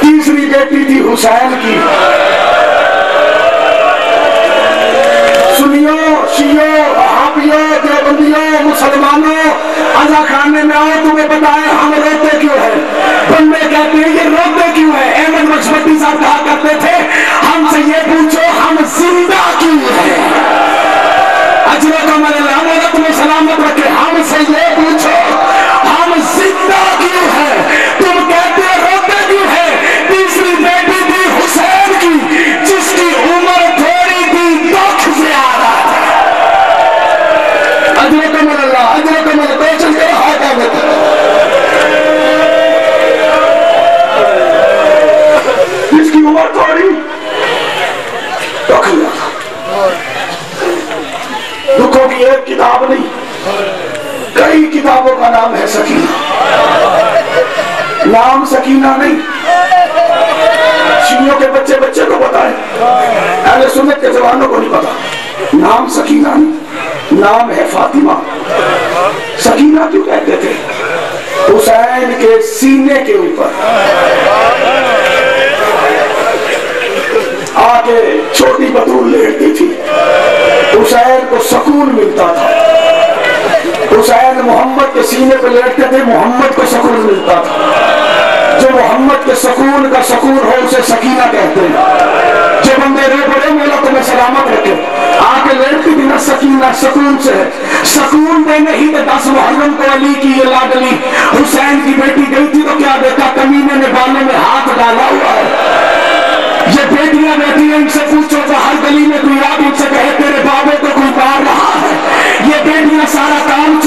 तीसरी बेटी थी हुसैन की। सुनियो, शियो, वहाबियो, देवबंदियों, मुसलमानों, अज़ा खाने में आओ, तुम्हें बताएं हम रोते क्यों है। बंदे कहते हैं ये रोते क्यों है। अहमद बख्शपट्टी साहब कहा करते थे हमसे ये पूछो हम जिंदा क्यों है। अजरों का मन तुम्हें सलामत रखे, हमसे ये पूछो हम जिंदा क्यों है। तुम कहते हो रोते क्यों है। तीसरी बेटी थी हुसैन की, जिसकी उम्र थोड़ी थी, दुख ज्यादा था। अजरों का मन अल्लाह, अजरों का मन, कोशिश करो हाथ जिसकी उम्र थोड़ी, दुख ज्यादा। दुखों की एक किताब नहीं, कई किताबों का नाम है सकीना। नाम सकीना नहीं, शियों के बच्चे बच्चे को पता है, अहले सुन्नत के जवानों को नहीं पता। नाम सकीना नहीं, नाम है फातिमा। सकीना क्यों कहते थे? हुसैन के सीने के ऊपर आके छोटी बतूल लेटती थी, हुसैन को सुकून मिलता था। हुसैन मोहम्मद के सीने पर लेटते थे, मोहम्मद को सुकून मिलता था। जो मोहम्मद के सुकून का सुकून हो उसे सकीना कहते हैं। जो बंदे रो पड़े मौला तुम्हें सलामत रखे, आके लेटती थी ना सकीना, सुकून से है। सुकून देने ही तो 10 मुहर्रम को अली की ये लाडली हुसैन की बेटी गई थी तो क्या देखा, कमीने ने बालों में हाथ डाला हुआ है। ये बेटियां बैठी हैं, इनसे पूछो तो हर गली में कोई आदमी से कहे तेरे बाबे को कोई मार रहा है। ये बेटियां सारा काम